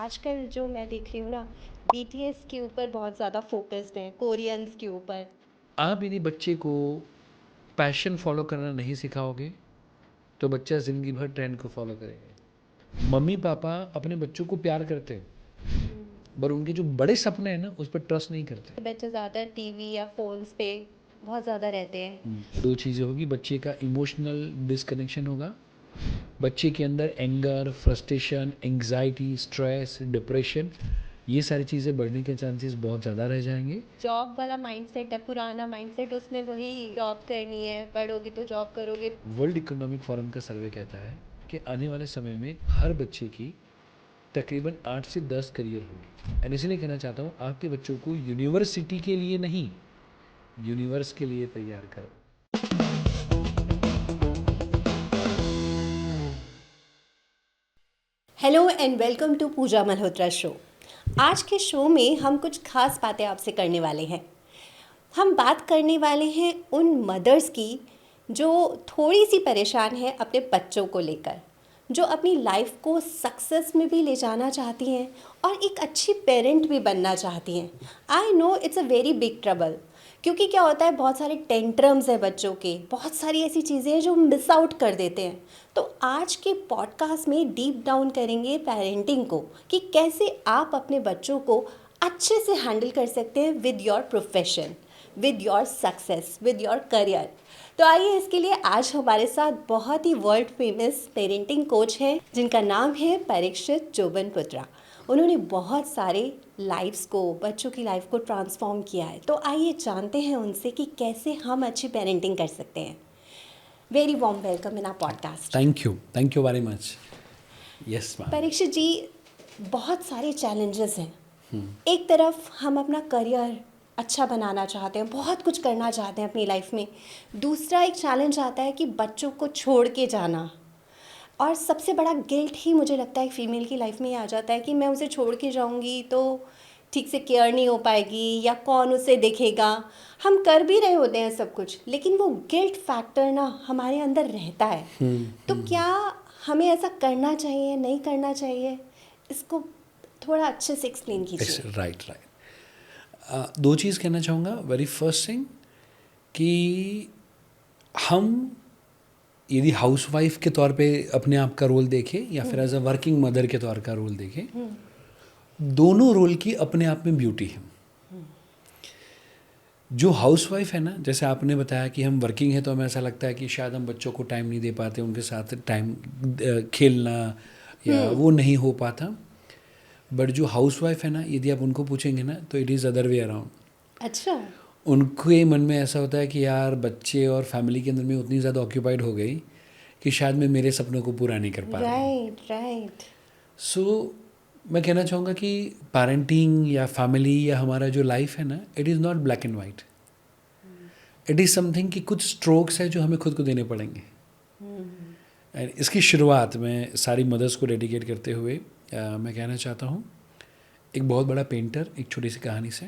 आजकल जो मैं देख रही हूँ ना, बीटीएस के ऊपर बहुत ज़्यादा फोकस्ड है, कोरियंस के ऊपर। आप यदि बच्चे को पैशन फॉलो करना नहीं सिखाओगे तो बच्चा ज़िंदगी भर ट्रेंड को फॉलो करेगा। मम्मी पापा अपने बच्चों को प्यार करते हैं पर उनके जो बड़े सपने हैं ना उस पर ट्रस्ट नहीं करते। बच्चे ज़्यादा टीवी या फोन्स पे बहुत ज़्यादा रहते हैं। दो चीज़ें होगी, बच्चे का इमोशनल डिसकनेक्शन होगा, बच्चे के अंदर anger, frustration, anxiety, stress, depression, ये सारी चीज़ें बढ़ने के चांसेस बहुत ज़्यादा रह जाएंगे। जॉब वाला माइंडसेट है, पुराना माइंडसेट, उसने वही जॉब करनी है, पढ़ोगे तो जॉब करोगे। वर्ल्ड इकोनॉमिक फोरम का सर्वे कहता है कि आने वाले समय में हर बच्चे की तकरीबन 8 से 10 करियर होगी। एंड इसलिए कहना चाहता हूँ आपके बच्चों को यूनिवर्सिटी के लिए नहीं, यूनिवर्स के लिए तैयार करो। Hello and welcome to Pooja Malhotra show. आज के शो में हम कुछ खास बातें आपसे करने वाले हैं। हम बात करने वाले हैं उन मदर्स की जो थोड़ी सी परेशान है अपने बच्चों को लेकर, जो अपनी लाइफ को सक्सेस में भी ले जाना चाहती हैं और एक अच्छी पेरेंट भी बनना चाहती हैं। I know it's a very big trouble, क्योंकि क्या होता है, बहुत सारे टेंट्रम्स है बच्चों के, बहुत सारी ऐसी चीज़ें हैं जो मिस आउट कर देते हैं। तो आज के पॉडकास्ट में डीप डाउन करेंगे पेरेंटिंग को, कि कैसे आप अपने बच्चों को अच्छे से हैंडल कर सकते हैं with your profession, with your success, with your career. तो आइए, इसके लिए आज हमारे साथ बहुत ही वर्ल्ड फेमस पेरेंटिंग कोच हैं जिनका नाम है परीक्षित जोबनपुत्रा। उन्होंने बहुत सारे लाइफ्स को, बच्चों की लाइफ को ट्रांसफॉर्म किया है। तो आइए जानते हैं उनसे कि कैसे हम अच्छी पेरेंटिंग कर सकते हैं। Very warm welcome in our podcast. Thank you very much. Yes ma'am. Parikshit ji, बहुत सारे चैलेंजेस हैं। एक तरफ हम अपना करियर अच्छा बनाना चाहते हैं, बहुत कुछ करना चाहते हैं अपनी लाइफ में। दूसरा एक चैलेंज आता है कि बच्चों को छोड़ के जाना, और सबसे बड़ा गिल्ट ही मुझे लगता है फीमेल की लाइफ में ये आ जाता है कि मैं उसे छोड़ के जाऊंगी तो ठीक से केयर नहीं हो पाएगी, या कौन उसे देखेगा। हम कर भी रहे होते हैं सब कुछ, लेकिन वो गिल्ट फैक्टर ना हमारे अंदर रहता है। तो क्या हमें ऐसा करना चाहिए, नहीं करना चाहिए, इसको थोड़ा अच्छे से एक्सप्लेन कीजिए। Right right. दो चीज़ कहना चाहूँगा। वेरी फर्स्ट थिंग कि हम यदि हाउसवाइफ के तौर पे अपने आप का रोल देखें या फिर एज अ वर्किंग मदर के तौर का रोल देखें, दोनों रोल की अपने आप में ब्यूटी है। जो हाउसवाइफ है ना, जैसे आपने बताया कि हम वर्किंग है तो हमें ऐसा लगता है कि शायद हम बच्चों को टाइम नहीं दे पाते, उनके साथ टाइम खेलना या वो नहीं हो पाता। बट जो हाउसवाइफ है ना, यदि आप उनको पूछेंगे ना तो it is other way around. अच्छा। उनके मन में ऐसा होता है कि यार बच्चे और फैमिली के अंदर में उतनी ज़्यादा ऑक्यूपाइड हो गई कि शायद मैं मेरे सपनों को पूरा नहीं कर पा रही हूँ। Right right. सो मैं कहना चाहूँगा कि पेरेंटिंग या फैमिली या हमारा जो लाइफ है ना, it is not black and white. It is something कि कुछ स्ट्रोक्स है जो हमें खुद को देने पड़ेंगे। एंड इसकी शुरुआत में सारी मदर्स को डेडिकेट करते हुए मैं कहना चाहता हूँ, एक बहुत बड़ा पेंटर एक छोटी सी कहानी से।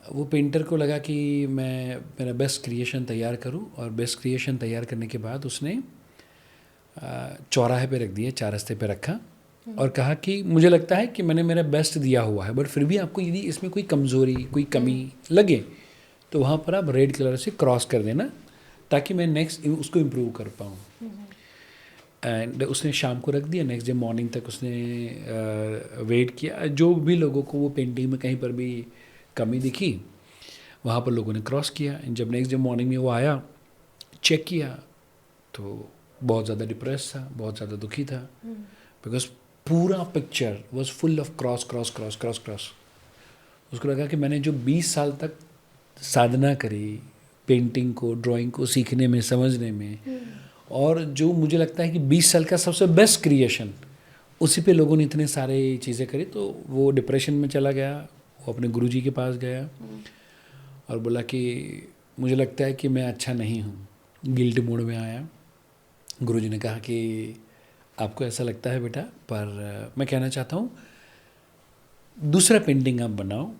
वो पेंटर को लगा कि मैं मेरा बेस्ट क्रिएशन तैयार करूं, और बेस्ट क्रिएशन तैयार करने के बाद उसने चौराहे पे रख दिए, चार रास्ते पे रखा और कहा कि मुझे लगता है कि मैंने मेरा बेस्ट दिया हुआ है, बट फिर भी आपको यदि इसमें कोई कमज़ोरी, कोई कमी लगे तो वहाँ पर आप रेड कलर से क्रॉस कर देना ताकि मैं नेक्स्ट उसको इम्प्रूव कर पाऊँ। एंड उसने शाम को रख दिया। नेक्स्ट डे मॉर्निंग तक उसने वेट किया। जो भी लोगों को वो पेंटिंग में कहीं पर भी कमी दिखी, वहाँ पर लोगों ने क्रॉस किया। जब नेक्स्ट डे मॉर्निंग में वो आया, चेक किया तो बहुत ज़्यादा डिप्रेस था, बहुत ज़्यादा दुखी था, बिकॉज पूरा picture was full of cross cross cross cross cross. उसको लगा कि मैंने जो 20 साल तक साधना करी पेंटिंग को, ड्राइंग को सीखने में, समझने में, और जो मुझे लगता है कि 20 साल का सबसे बेस्ट क्रिएशन, उसी पे लोगों ने इतने सारे चीज़ें करी, तो वो डिप्रेशन में चला गया। वो अपने गुरुजी के पास गया और बोला कि मुझे लगता है कि मैं अच्छा नहीं हूँ। गिल्ट मूड में आया। गुरुजी ने कहा कि आपको ऐसा लगता है बेटा, पर मैं कहना चाहता हूँ दूसरा पेंटिंग आप बनाओ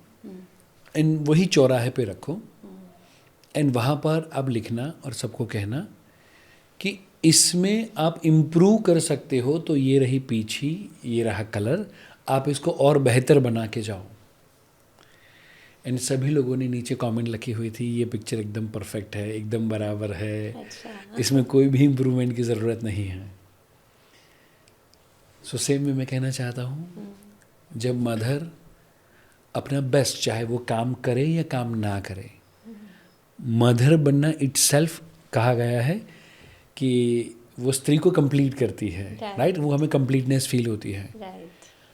एंड वही चौराहे पे रखो एंड वहाँ पर अब लिखना और सबको कहना कि इसमें आप इम्प्रूव कर सकते हो तो ये रही पीछी, ये रहा कलर, आप इसको और बेहतर बना के जाओ। एंड सभी लोगों ने नीचे कमेंट लिखी हुई थी, ये पिक्चर एकदम परफेक्ट है, एकदम बराबर है, अच्छा। इसमें कोई भी इम्प्रूवमेंट की ज़रूरत नहीं है। सो सेम में मैं कहना चाहता हूँ, जब मदर अपना बेस्ट, चाहे वो काम करे या काम ना करे, मदर बनना इटसेल्फ कहा गया है कि वो स्त्री को कंप्लीट करती है, राइट? वो हमें कंप्लीटनेस फील होती है।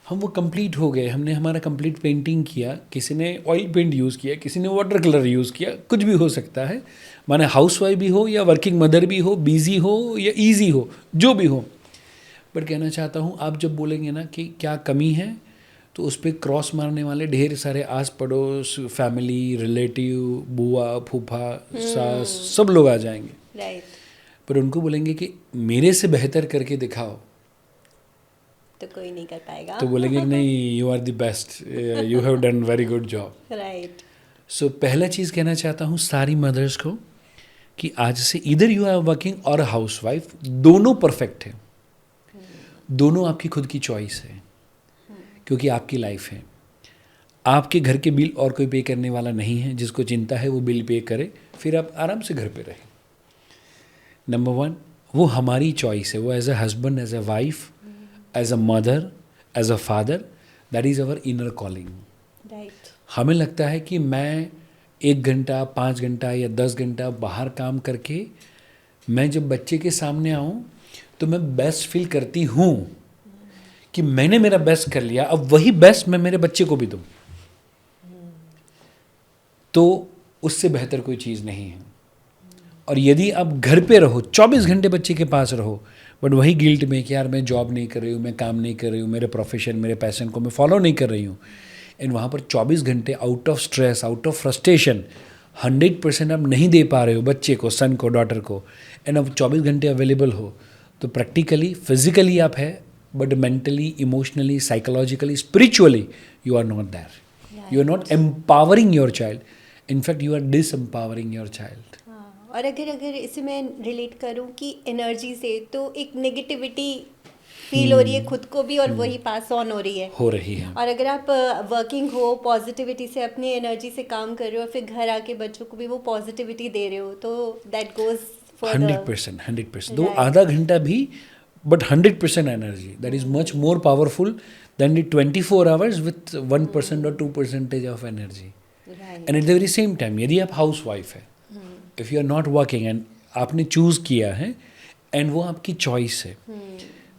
हम वो कंप्लीट हो गए, हमने हमारा कंप्लीट पेंटिंग किया, किसी ने ऑयल पेंट यूज़ किया, किसी ने वाटर कलर यूज़ किया, कुछ भी हो सकता है, माने हाउसवाइफ भी हो या वर्किंग मदर भी हो, बिजी हो या इजी हो, जो भी हो। बट कहना चाहता हूँ, आप जब बोलेंगे ना कि क्या कमी है, तो उस पर क्रॉस मारने वाले ढेर सारे आस पड़ोस, फैमिली, रिलेटिव, बुआ, फूफा, सास, सब लोग आ जाएंगे, राइट। पर उनको बोलेंगे कि मेरे से बेहतर करके दिखाओ, तो कोई नहीं कर पाएगा। तो बोलेंगे कि नहीं, you are the best, you have done very good job. Right. So पहला चीज़ कहना चाहता हूँ सारी मदर्स को कि आज से इधर यू आर वर्किंग और हाउस वाइफ, दोनों परफेक्ट है, दोनों आपकी खुद की चॉइस है, क्योंकि आपकी लाइफ है। आपके घर के बिल और कोई पे करने वाला नहीं है, जिसको चिंता है वो बिल पे करे, फिर आप आराम से घर पे रहे। नंबर 1, वो हमारी चॉइस है, वो as a husband, as a wife, as a mother, as a father, that is our inner calling. Right. हमें लगता है कि मैं 1 घंटा, 5 घंटा या 10 घंटा बाहर काम करके मैं जब बच्चे के सामने आऊँ तो मैं बेस्ट फील करती हूँ कि मैंने मेरा बेस्ट कर लिया, अब वही बेस्ट मैं मेरे बच्चे को भी दूँ। तो उससे बेहतर कोई चीज़ नहीं है। और यदि आप घर पे रहो, 24 घंटे बच्चे के पास रहो, बट वही गिल्ट में कि यार मैं जॉब नहीं कर रही हूँ, मैं काम नहीं कर रही हूँ, मेरे प्रोफेशन, मेरे पैशन को मैं फॉलो नहीं कर रही हूँ, एंड वहाँ पर 24 घंटे out of stress, out of frustration 100% आप नहीं दे पा रहे हो बच्चे को, सन को, डॉटर को, एंड अब 24 घंटे अवेलेबल हो, तो प्रैक्टिकली, फिजिकली आप है, but mentally, emotionally, psychologically, spiritually you are not there, you are not empowering your child, in fact you are disempowering your child. और अगर इसे मैं रिलेट करूं कि एनर्जी से, तो एक नेगेटिविटी फील हो रही है खुद को भी, और वही पास ऑन हो रही है। और अगर आप वर्किंग हो, पॉजिटिविटी से अपनी एनर्जी से काम कर रहे हो, और फिर घर आके बच्चों को भी वो पॉजिटिविटी दे रहे हो, तो दैट गोज फर्दर। 100%। दो आधा घंटा भी, but 100% energy, that is much more powerful than the 24 hours with 1% और 2% of energy. And at the very same time, यदि आप हाउस वाइफ है, if you are not working and आपने चूज़ किया है एंड वो आपकी चॉइस है,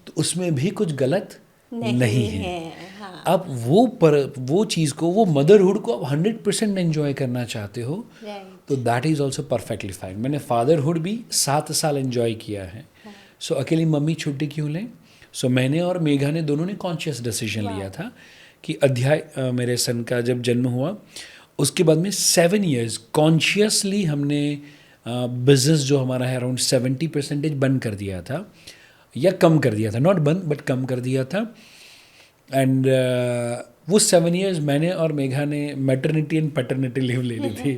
तो उसमें भी कुछ गलत नहीं है। हाँ। आप वो चीज़ को, वो मदरहुड को आप 100% एंजॉय करना चाहते हो, तो that is also perfectly fine. मैंने फादरहुड भी 7 साल एंजॉय किया है। सो अकेली मम्मी छुट्टी क्यों लें? सो मैंने और मेघा ने दोनों ने कॉन्शियस डिसीजन लिया था कि मेरे सन का जब जन्म हुआ, उसके बाद में 7 years कॉन्शियसली हमने बिजनेस जो हमारा है अराउंड 70% बंद कर दिया था, या कम कर दिया था, नॉट बंद बट कम कर दिया था। एंड वो 7 years मैंने और मेघा ने मैटरनिटी एंड पैटर्निटी लीव ले ली थी।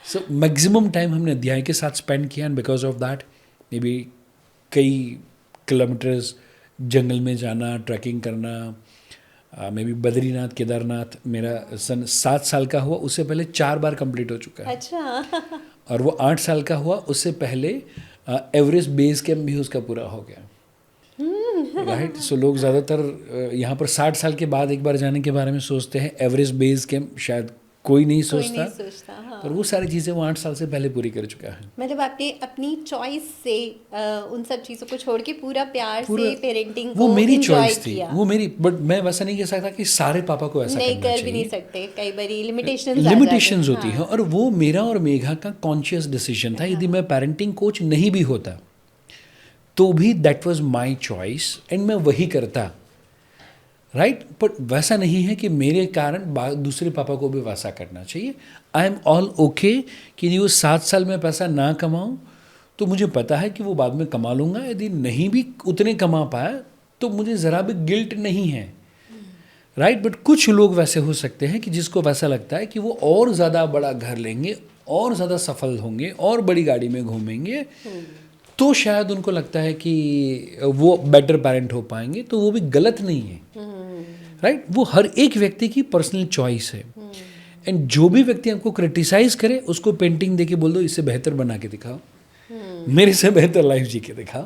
सो मैक्सिमम टाइम हमने अध्याय के साथ स्पेंड किया, and because of that may be कई किलोमीटर्स जंगल में जाना, ट्रैकिंग करना, मे बी बद्रीनाथ, केदारनाथ। मेरा सन 7 साल का हुआ, उससे पहले 4 बार कंप्लीट हो चुका है। अच्छा। और वो 8 साल का हुआ, उससे पहले एवरेस्ट बेस कैंप भी उसका पूरा हो गया, राइट। सो लोग ज़्यादातर यहाँ पर 60 साल के बाद एक बार जाने के बारे में सोचते हैं, एवरेस्ट बेस कैंप शायद कोई नहीं सोचता, हाँ। पर वो सारी चीज़ें वो 8 साल से पहले पूरी कर चुका है। मतलब आपने अपनी चॉइस से उन सब चीज़ों को छोड़ के पूरा प्यार से पेरेंटिंग को वो मेरी enjoy चॉइस थी, किया। वो मेरी, बट मैं वैसा नहीं कह सकता कि सारे पापा को ऐसा नहीं करना कर भी नहीं चाहिए। सकते, कई बारी लिमिटेशंस होती हैं, और वो मेरा और मेघा का कॉन्शियस डिसीजन था। यदि मैं पेरेंटिंग कोच नहीं भी होता तो भी that was my choice, and मैं वही करता, राइट। बट वैसा नहीं है कि मेरे कारण दूसरे पापा को भी वैसा करना चाहिए। आई एम ऑल ओके कि यदि वो 7 साल में पैसा ना कमाऊँ तो मुझे पता है कि वो बाद में कमा लूँगा। यदि नहीं भी उतने कमा पाया तो मुझे ज़रा भी गिल्ट नहीं है, राइट। बट कुछ लोग वैसे हो सकते हैं कि जिसको वैसा लगता है कि वो और ज़्यादा बड़ा घर लेंगे, और ज़्यादा सफल होंगे, और बड़ी गाड़ी में घूमेंगे, तो शायद उनको लगता है कि वो बेटर पेरेंट हो पाएंगे, तो वो भी गलत नहीं है, राइट? वो हर एक व्यक्ति की पर्सनल चॉइस है। एंड जो भी व्यक्ति आपको क्रिटिसाइज करे उसको पेंटिंग देके बोल दो इससे बेहतर बना के दिखाओ, मेरे से बेहतर लाइफ जी के दिखाओ।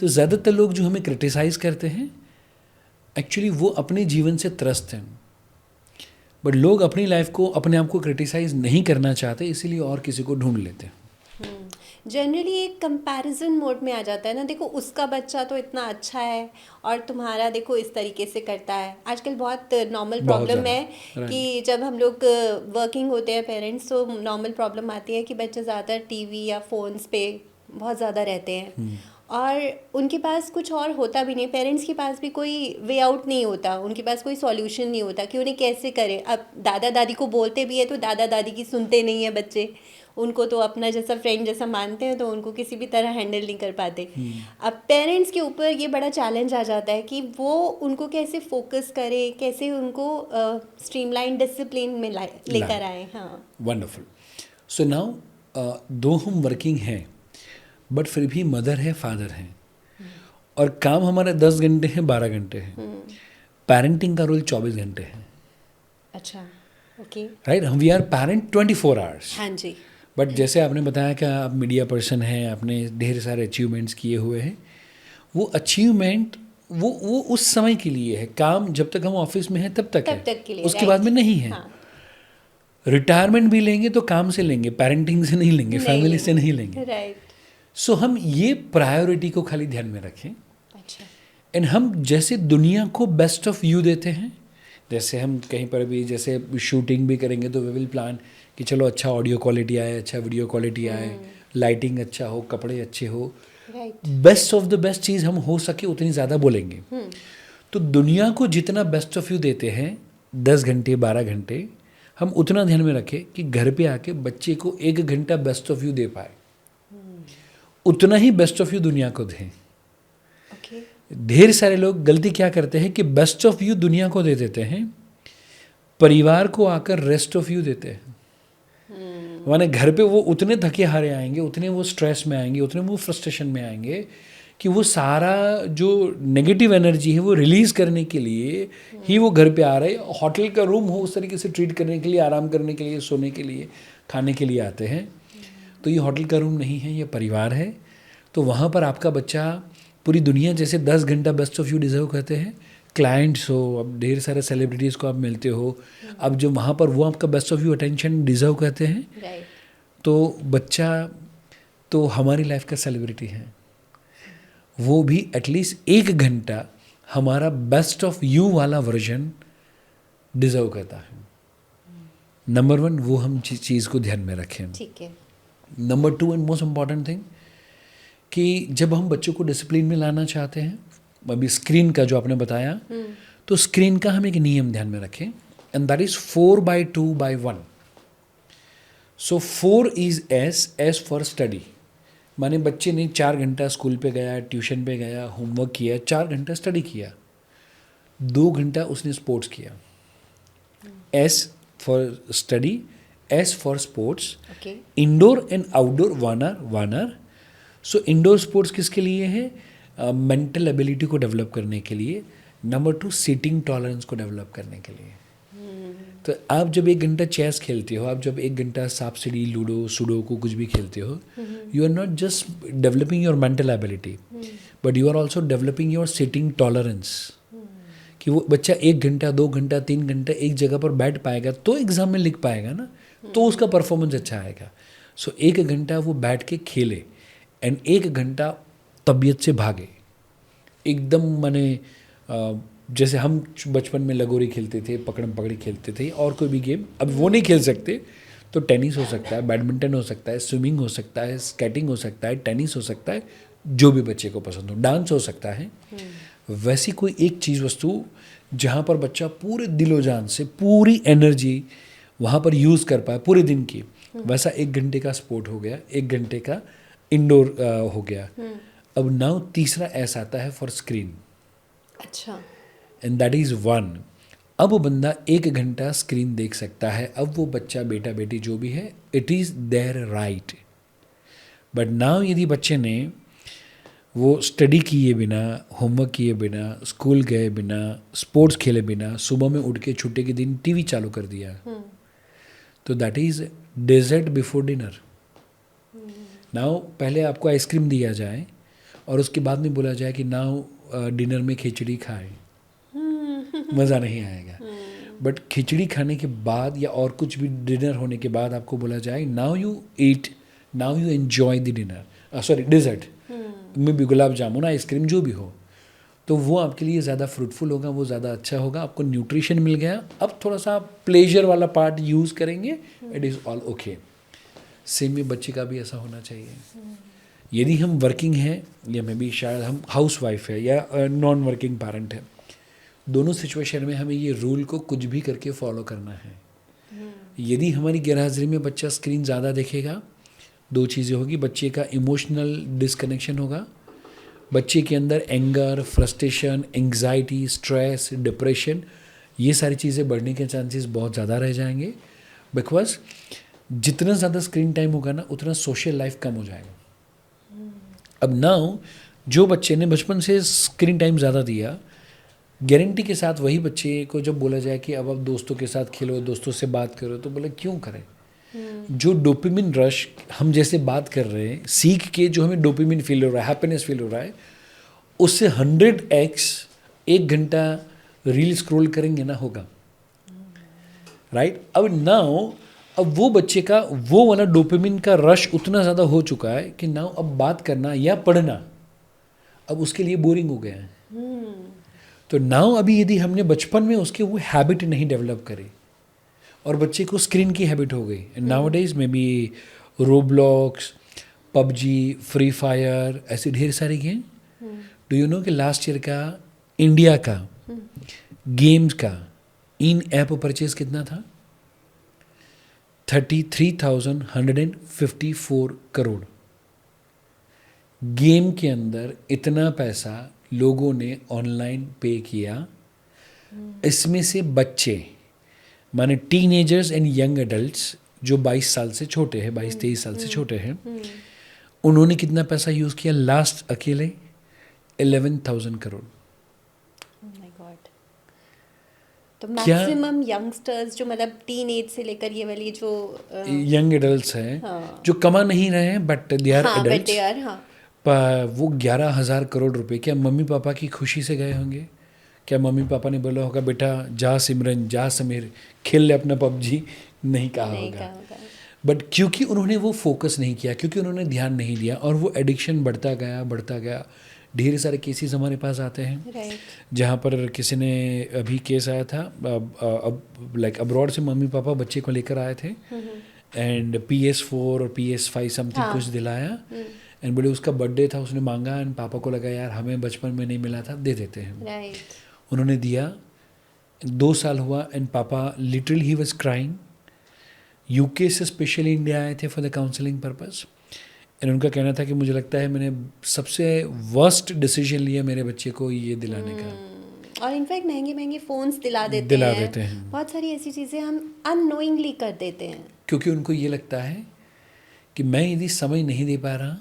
तो ज़्यादातर लोग जो हमें क्रिटिसाइज करते हैं एक्चुअली वो अपने जीवन से त्रस्त हैं, बट लोग अपनी लाइफ को, अपने आप को क्रिटिसाइज नहीं करना चाहते, इसीलिए और किसी को ढूंढ लेते हैं। जनरली एक कंपैरिजन मोड में आ जाता है ना, देखो उसका बच्चा तो इतना अच्छा है और तुम्हारा देखो इस तरीके से करता है। आजकल बहुत नॉर्मल बहुत प्रॉब्लम है ज़्यादा, कि जब हम लोग वर्किंग होते हैं पेरेंट्स, तो नॉर्मल प्रॉब्लम आती है कि बच्चे ज़्यादातर टीवी या फ़ोन्स पे बहुत ज़्यादा रहते हैं और उनके पास कुछ और होता भी नहीं, पेरेंट्स के पास भी कोई वे आउट नहीं होता, उनके पास कोई सॉल्यूशन नहीं होता कि उन्हें कैसे करें। अब दादा दादी को बोलते भी है तो दादा दादी की सुनते नहीं है बच्चे, उनको तो अपना जैसा फ्रेंड जैसा मानते हैं, तो उनको किसी भी तरह हैंडल नहीं कर पाते। अब पेरेंट्स के ऊपर ये बड़ा चैलेंज आ जाता है कि वो उनको कैसे फोकस करें, कैसे उनको स्ट्रीमलाइन डिसिप्लिन में लेकर आए। हाँ, वंडरफुल। सो नाउ दो हम वर्किंग हैं बट फिर भी मदर है, फादर हैं, और काम हमारा 10 घंटे हैं, 12 घंटे हैं, पेरेंटिंग का रोल 24 घंटे है। अच्छा, ओके, राइट? हम वी आर पेरेंट 24 आवर्स। हाँ जी, बट जैसे आपने बताया कि आप मीडिया पर्सन हैं, आपने ढेर सारे अचीवमेंट्स किए हुए हैं, वो अचीवमेंट वो उस समय के लिए है। काम जब तक हम ऑफिस में हैं तब तक तब है, तक के लिए, उसके बाद में नहीं है। हाँ, रिटायरमेंट भी लेंगे तो काम से लेंगे, पेरेंटिंग से नहीं लेंगे, फैमिली से नहीं लेंगे। राइट, सो हम ये प्रायोरिटी को खाली ध्यान में रखें। अच्छा, एंड हम जैसे दुनिया को बेस्ट ऑफ यू देते हैं, जैसे हम कहीं पर भी जैसे शूटिंग भी करेंगे तो वी विल प्लान कि चलो अच्छा ऑडियो क्वालिटी आए, अच्छा वीडियो क्वालिटी आए, लाइटिंग अच्छा हो, कपड़े अच्छे हो, right, best of the best चीज़ हम हो सके उतनी ज़्यादा बोलेंगे। तो दुनिया को जितना बेस्ट ऑफ यू देते हैं 10 घंटे 12 घंटे, हम उतना ध्यान में रखें कि घर पे आके बच्चे को 1 घंटा बेस्ट ऑफ यू दे पाए, उतना ही बेस्ट ऑफ यू दुनिया को दें। ओके, ढेर सारे लोग गलती क्या करते हैं कि बेस्ट ऑफ यू दुनिया को दे देते हैं, परिवार को आकर रेस्ट ऑफ यू देते हैं। माने घर पे वो उतने थके हारे आएंगे, उतने वो स्ट्रेस में आएंगे, उतने वो फ्रस्ट्रेशन में आएंगे कि वो सारा जो नेगेटिव एनर्जी है वो रिलीज़ करने के लिए ही वो घर पे आ रहे। होटल का रूम हो उस तरीके से ट्रीट करने के लिए, आराम करने के लिए, सोने के लिए, खाने के लिए आते हैं। तो ये होटल का रूम नहीं है, ये परिवार है। तो वहाँ पर आपका बच्चा पूरी दुनिया जैसे 10 घंटा बेस्ट ऑफ यू डिज़र्व करते हैं। क्लाइंट्स हो, अब ढेर सारे सेलिब्रिटीज़ को आप मिलते हो, अब जो वहाँ पर वो आपका best of you attention deserve करते हैं, राइट, तो बच्चा तो हमारी लाइफ का सेलिब्रिटी है, वो भी एटलीस्ट 1 घंटा हमारा बेस्ट ऑफ यू वाला वर्जन डिज़र्व करता है। नंबर 1 वो हम चीज़ को ध्यान में रखें। ठीक है, number 2 and most important thing कि जब हम बच्चों को डिसिप्लिन में लाना चाहते हैं, अभी स्क्रीन का जो आपने बताया, तो स्क्रीन का हम एक नियम ध्यान में रखें, and that is 4/2/1। So 4 is S for study. माने बच्चे ने 4 घंटा स्कूल पे गया, ट्यूशन पे गया, होमवर्क किया, 4 घंटा स्टडी किया, 2 घंटा उसने स्पोर्ट्स किया। S for study, S for sports, okay, indoor and outdoor 1 hour 1 hour. So indoor sports किसके लिए है? मेंटल एबिलिटी को डेवलप करने के लिए। नंबर 2 सीटिंग टॉलरेंस को डेवलप करने के लिए। तो आप जब 1 घंटा चेस खेलते हो, आप जब 1 घंटा सांप सीढ़ी, लूडो, सुडोकू कुछ भी खेलते हो, you are not just developing your mental ability, but you are also developing your sitting tolerance. कि वो बच्चा 1 घंटा 2 घंटा 3 घंटा एक जगह पर बैठ पाएगा तो एग्जाम में लिख पाएगा ना, तो उसका परफॉर्मेंस अच्छा आएगा। सो 1 घंटा वो बैठ के खेले एंड 1 घंटा तबीयत से भागे एकदम। माने जैसे हम बचपन में लगोरी खेलते थे, पकड़म पकड़ी खेलते थे, और कोई भी गेम अब वो नहीं खेल सकते, तो टेनिस हो सकता है, बैडमिंटन हो सकता है, स्विमिंग हो सकता है, स्केटिंग हो सकता है, टेनिस हो सकता है, जो भी बच्चे को पसंद हो, डांस हो सकता है। वैसी कोई एक चीज़ वस्तु जहाँ पर बच्चा पूरे दिलो जान से पूरी एनर्जी वहाँ पर यूज़ कर पाए पूरे दिन की, वैसा 1 घंटे का स्पोर्ट हो गया, 1 घंटे का इंडोर हो गया। अब नाउ तीसरा एस आता है फॉर स्क्रीन, अच्छा, एंड दैट इज़ 1। अब बंदा 1 घंटा स्क्रीन देख सकता है। अब वो बच्चा बेटा बेटी जो भी है, it is there right. But now यदि बच्चे ने वो स्टडी किए बिना, होमवर्क किए बिना, स्कूल गए बिना, स्पोर्ट्स खेले बिना, सुबह में उठ के छुट्टी के दिन टीवी चालू कर दिया, तो that is dessert before dinner. Now पहले आपको आइसक्रीम दिया जाए और उसके बाद में बोला जाए कि नाउ डिनर में खिचड़ी खाए, मज़ा नहीं आएगा. बट खिचड़ी खाने के बाद या और कुछ भी डिनर होने के बाद आपको बोला जाए now you eat, now you enjoy the dinner, sorry dessert, में भी गुलाब जामुन, आइसक्रीम जो भी हो, तो वो आपके लिए ज़्यादा फ्रूटफुल होगा, वो ज़्यादा अच्छा होगा, आपको न्यूट्रिशन मिल गया. अब थोड़ा सा आप प्लेजर वाला पार्ट यूज़ करेंगे, it is all okay. Same में बच्चे का भी ऐसा होना चाहिए. यदि हम वर्किंग हैं या मे बी शायद हम हाउस वाइफ है या नॉन वर्किंग पेरेंट है, दोनों सिचुएशन में हमें ये रूल को कुछ भी करके फॉलो करना है. यदि हमारी गैरहाजिरी में बच्चा स्क्रीन ज़्यादा देखेगा, दो चीज़ें होगी. बच्चे का इमोशनल डिस्कनेक्शन होगा, बच्चे के अंदर anger, frustration, anxiety, stress, depression, ये सारी चीज़ें बढ़ने के चांसेस बहुत ज़्यादा रह जाएंगे. बिकॉज जितना ज़्यादा स्क्रीन टाइम होगा ना, उतना सोशल लाइफ कम हो जाएगा. अब नाउ जो बच्चे ने बचपन से स्क्रीन टाइम ज़्यादा दिया, गारंटी के साथ वही बच्चे को जब बोला जाए कि अब आप दोस्तों के साथ खेलो, दोस्तों से बात करो, तो बोले क्यों करें. जो डोपामिन रश हम जैसे बात कर रहे हैं, सीख के जो हमें डोपामिन फील हो रहा है, हैप्पीनेस फील हो रहा है, उससे 100x 1 घंटा रील स्क्रॉल करेंगे ना होगा, राइट. अब नाउ अब वो बच्चे का वो वाला डोपामिन का रश उतना ज़्यादा हो चुका है कि नाउ अब बात करना या पढ़ना अब उसके लिए बोरिंग हो गया है. तो नाउ अभी यदि हमने बचपन में उसके वो हैबिट नहीं डेवलप करी और बच्चे को स्क्रीन की हैबिट हो गई, नाउ डेज में भी रोब्लॉक्स, पबजी, फ्री फायर, ऐसे ढेर सारे गेम. डू यू नो कि लास्ट ईयर का इंडिया का गेम्स का इन ऐप परचेज कितना था? 33,154 करोड़. गेम के अंदर इतना पैसा लोगों ने ऑनलाइन पे किया. इसमें से बच्चे माने टीनेजर्स एंड यंग एडल्ट्स जो 22 साल से छोटे हैं, 22-23 साल से छोटे हैं, उन्होंने कितना पैसा यूज़ किया लास्ट अकेले? 11,000 करोड़. My god. तो मैक्सिमम यंगस्टर्स जो मतलब टीन एज से लेकर ये वाली जो यंग एडल्ट्स हैं, जो कमा नहीं रहे हैं बट दे आर एडल्ट्स, वो 11,000 करोड़ रुपए क्या मम्मी पापा की खुशी से गए होंगे? क्या मम्मी पापा ने बोला होगा बेटा जा सिमरन, जा समीर, खेल ले अपना पबजी? नहीं कहा होगा. बट क्योंकि उन्होंने वो फोकस नहीं किया, क्योंकि उन्होंने ध्यान नहीं दिया, और वो एडिक्शन बढ़ता गया. ढेर सारे केसेस हमारे पास आते हैं जहाँ पर किसी ने अभी केस आया था, लाइक अब्रॉड से मम्मी पापा बच्चे को लेकर आए थे एंड PS4 और PS5 समथिंग कुछ दिलाया एंड बोले उसका बर्थडे था, उसने मांगा एंड पापा को लगा यार हमें बचपन में नहीं मिला था, दे देते हैं. उन्होंने दिया, 2 साल हुआ एंड पापा literally he was crying. UK से स्पेशली इंडिया आए थे for the counselling purpose and उनका कहना था कि मुझे लगता है मैंने सबसे वर्स्ट डिसीजन लिया मेरे बच्चे को ये दिलाने का. और इनफैक्ट महंगे फ़ोन्स दिला देते हैं. बहुत सारी ऐसी चीज़ें हम अननोइंगली कर देते हैं क्योंकि उनको ये लगता है कि मैं यदि समय नहीं दे पा रहा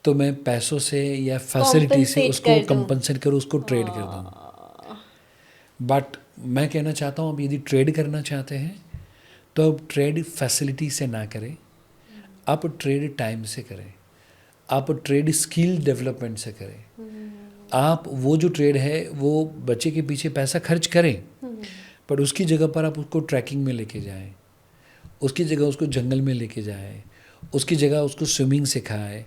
तो मैं पैसों से या फैसिलिटी से उसको कंपनसेट करूँ, उसको ट्रेड कर दूँ. बट मैं कहना चाहता हूँ, अब यदि ट्रेड करना चाहते हैं तो अब ट्रेड फैसिलिटी से ना करें, आप ट्रेड टाइम से करें, आप ट्रेड स्किल डेवलपमेंट से करें. आप वो जो ट्रेड है वो बच्चे के पीछे पैसा खर्च करें, पर उसकी जगह पर आप उसको ट्रैकिंग में लेके जाएं, उसकी जगह उसको जंगल में लेके जाएं, उसकी जगह उसको स्विमिंग सिखाएं,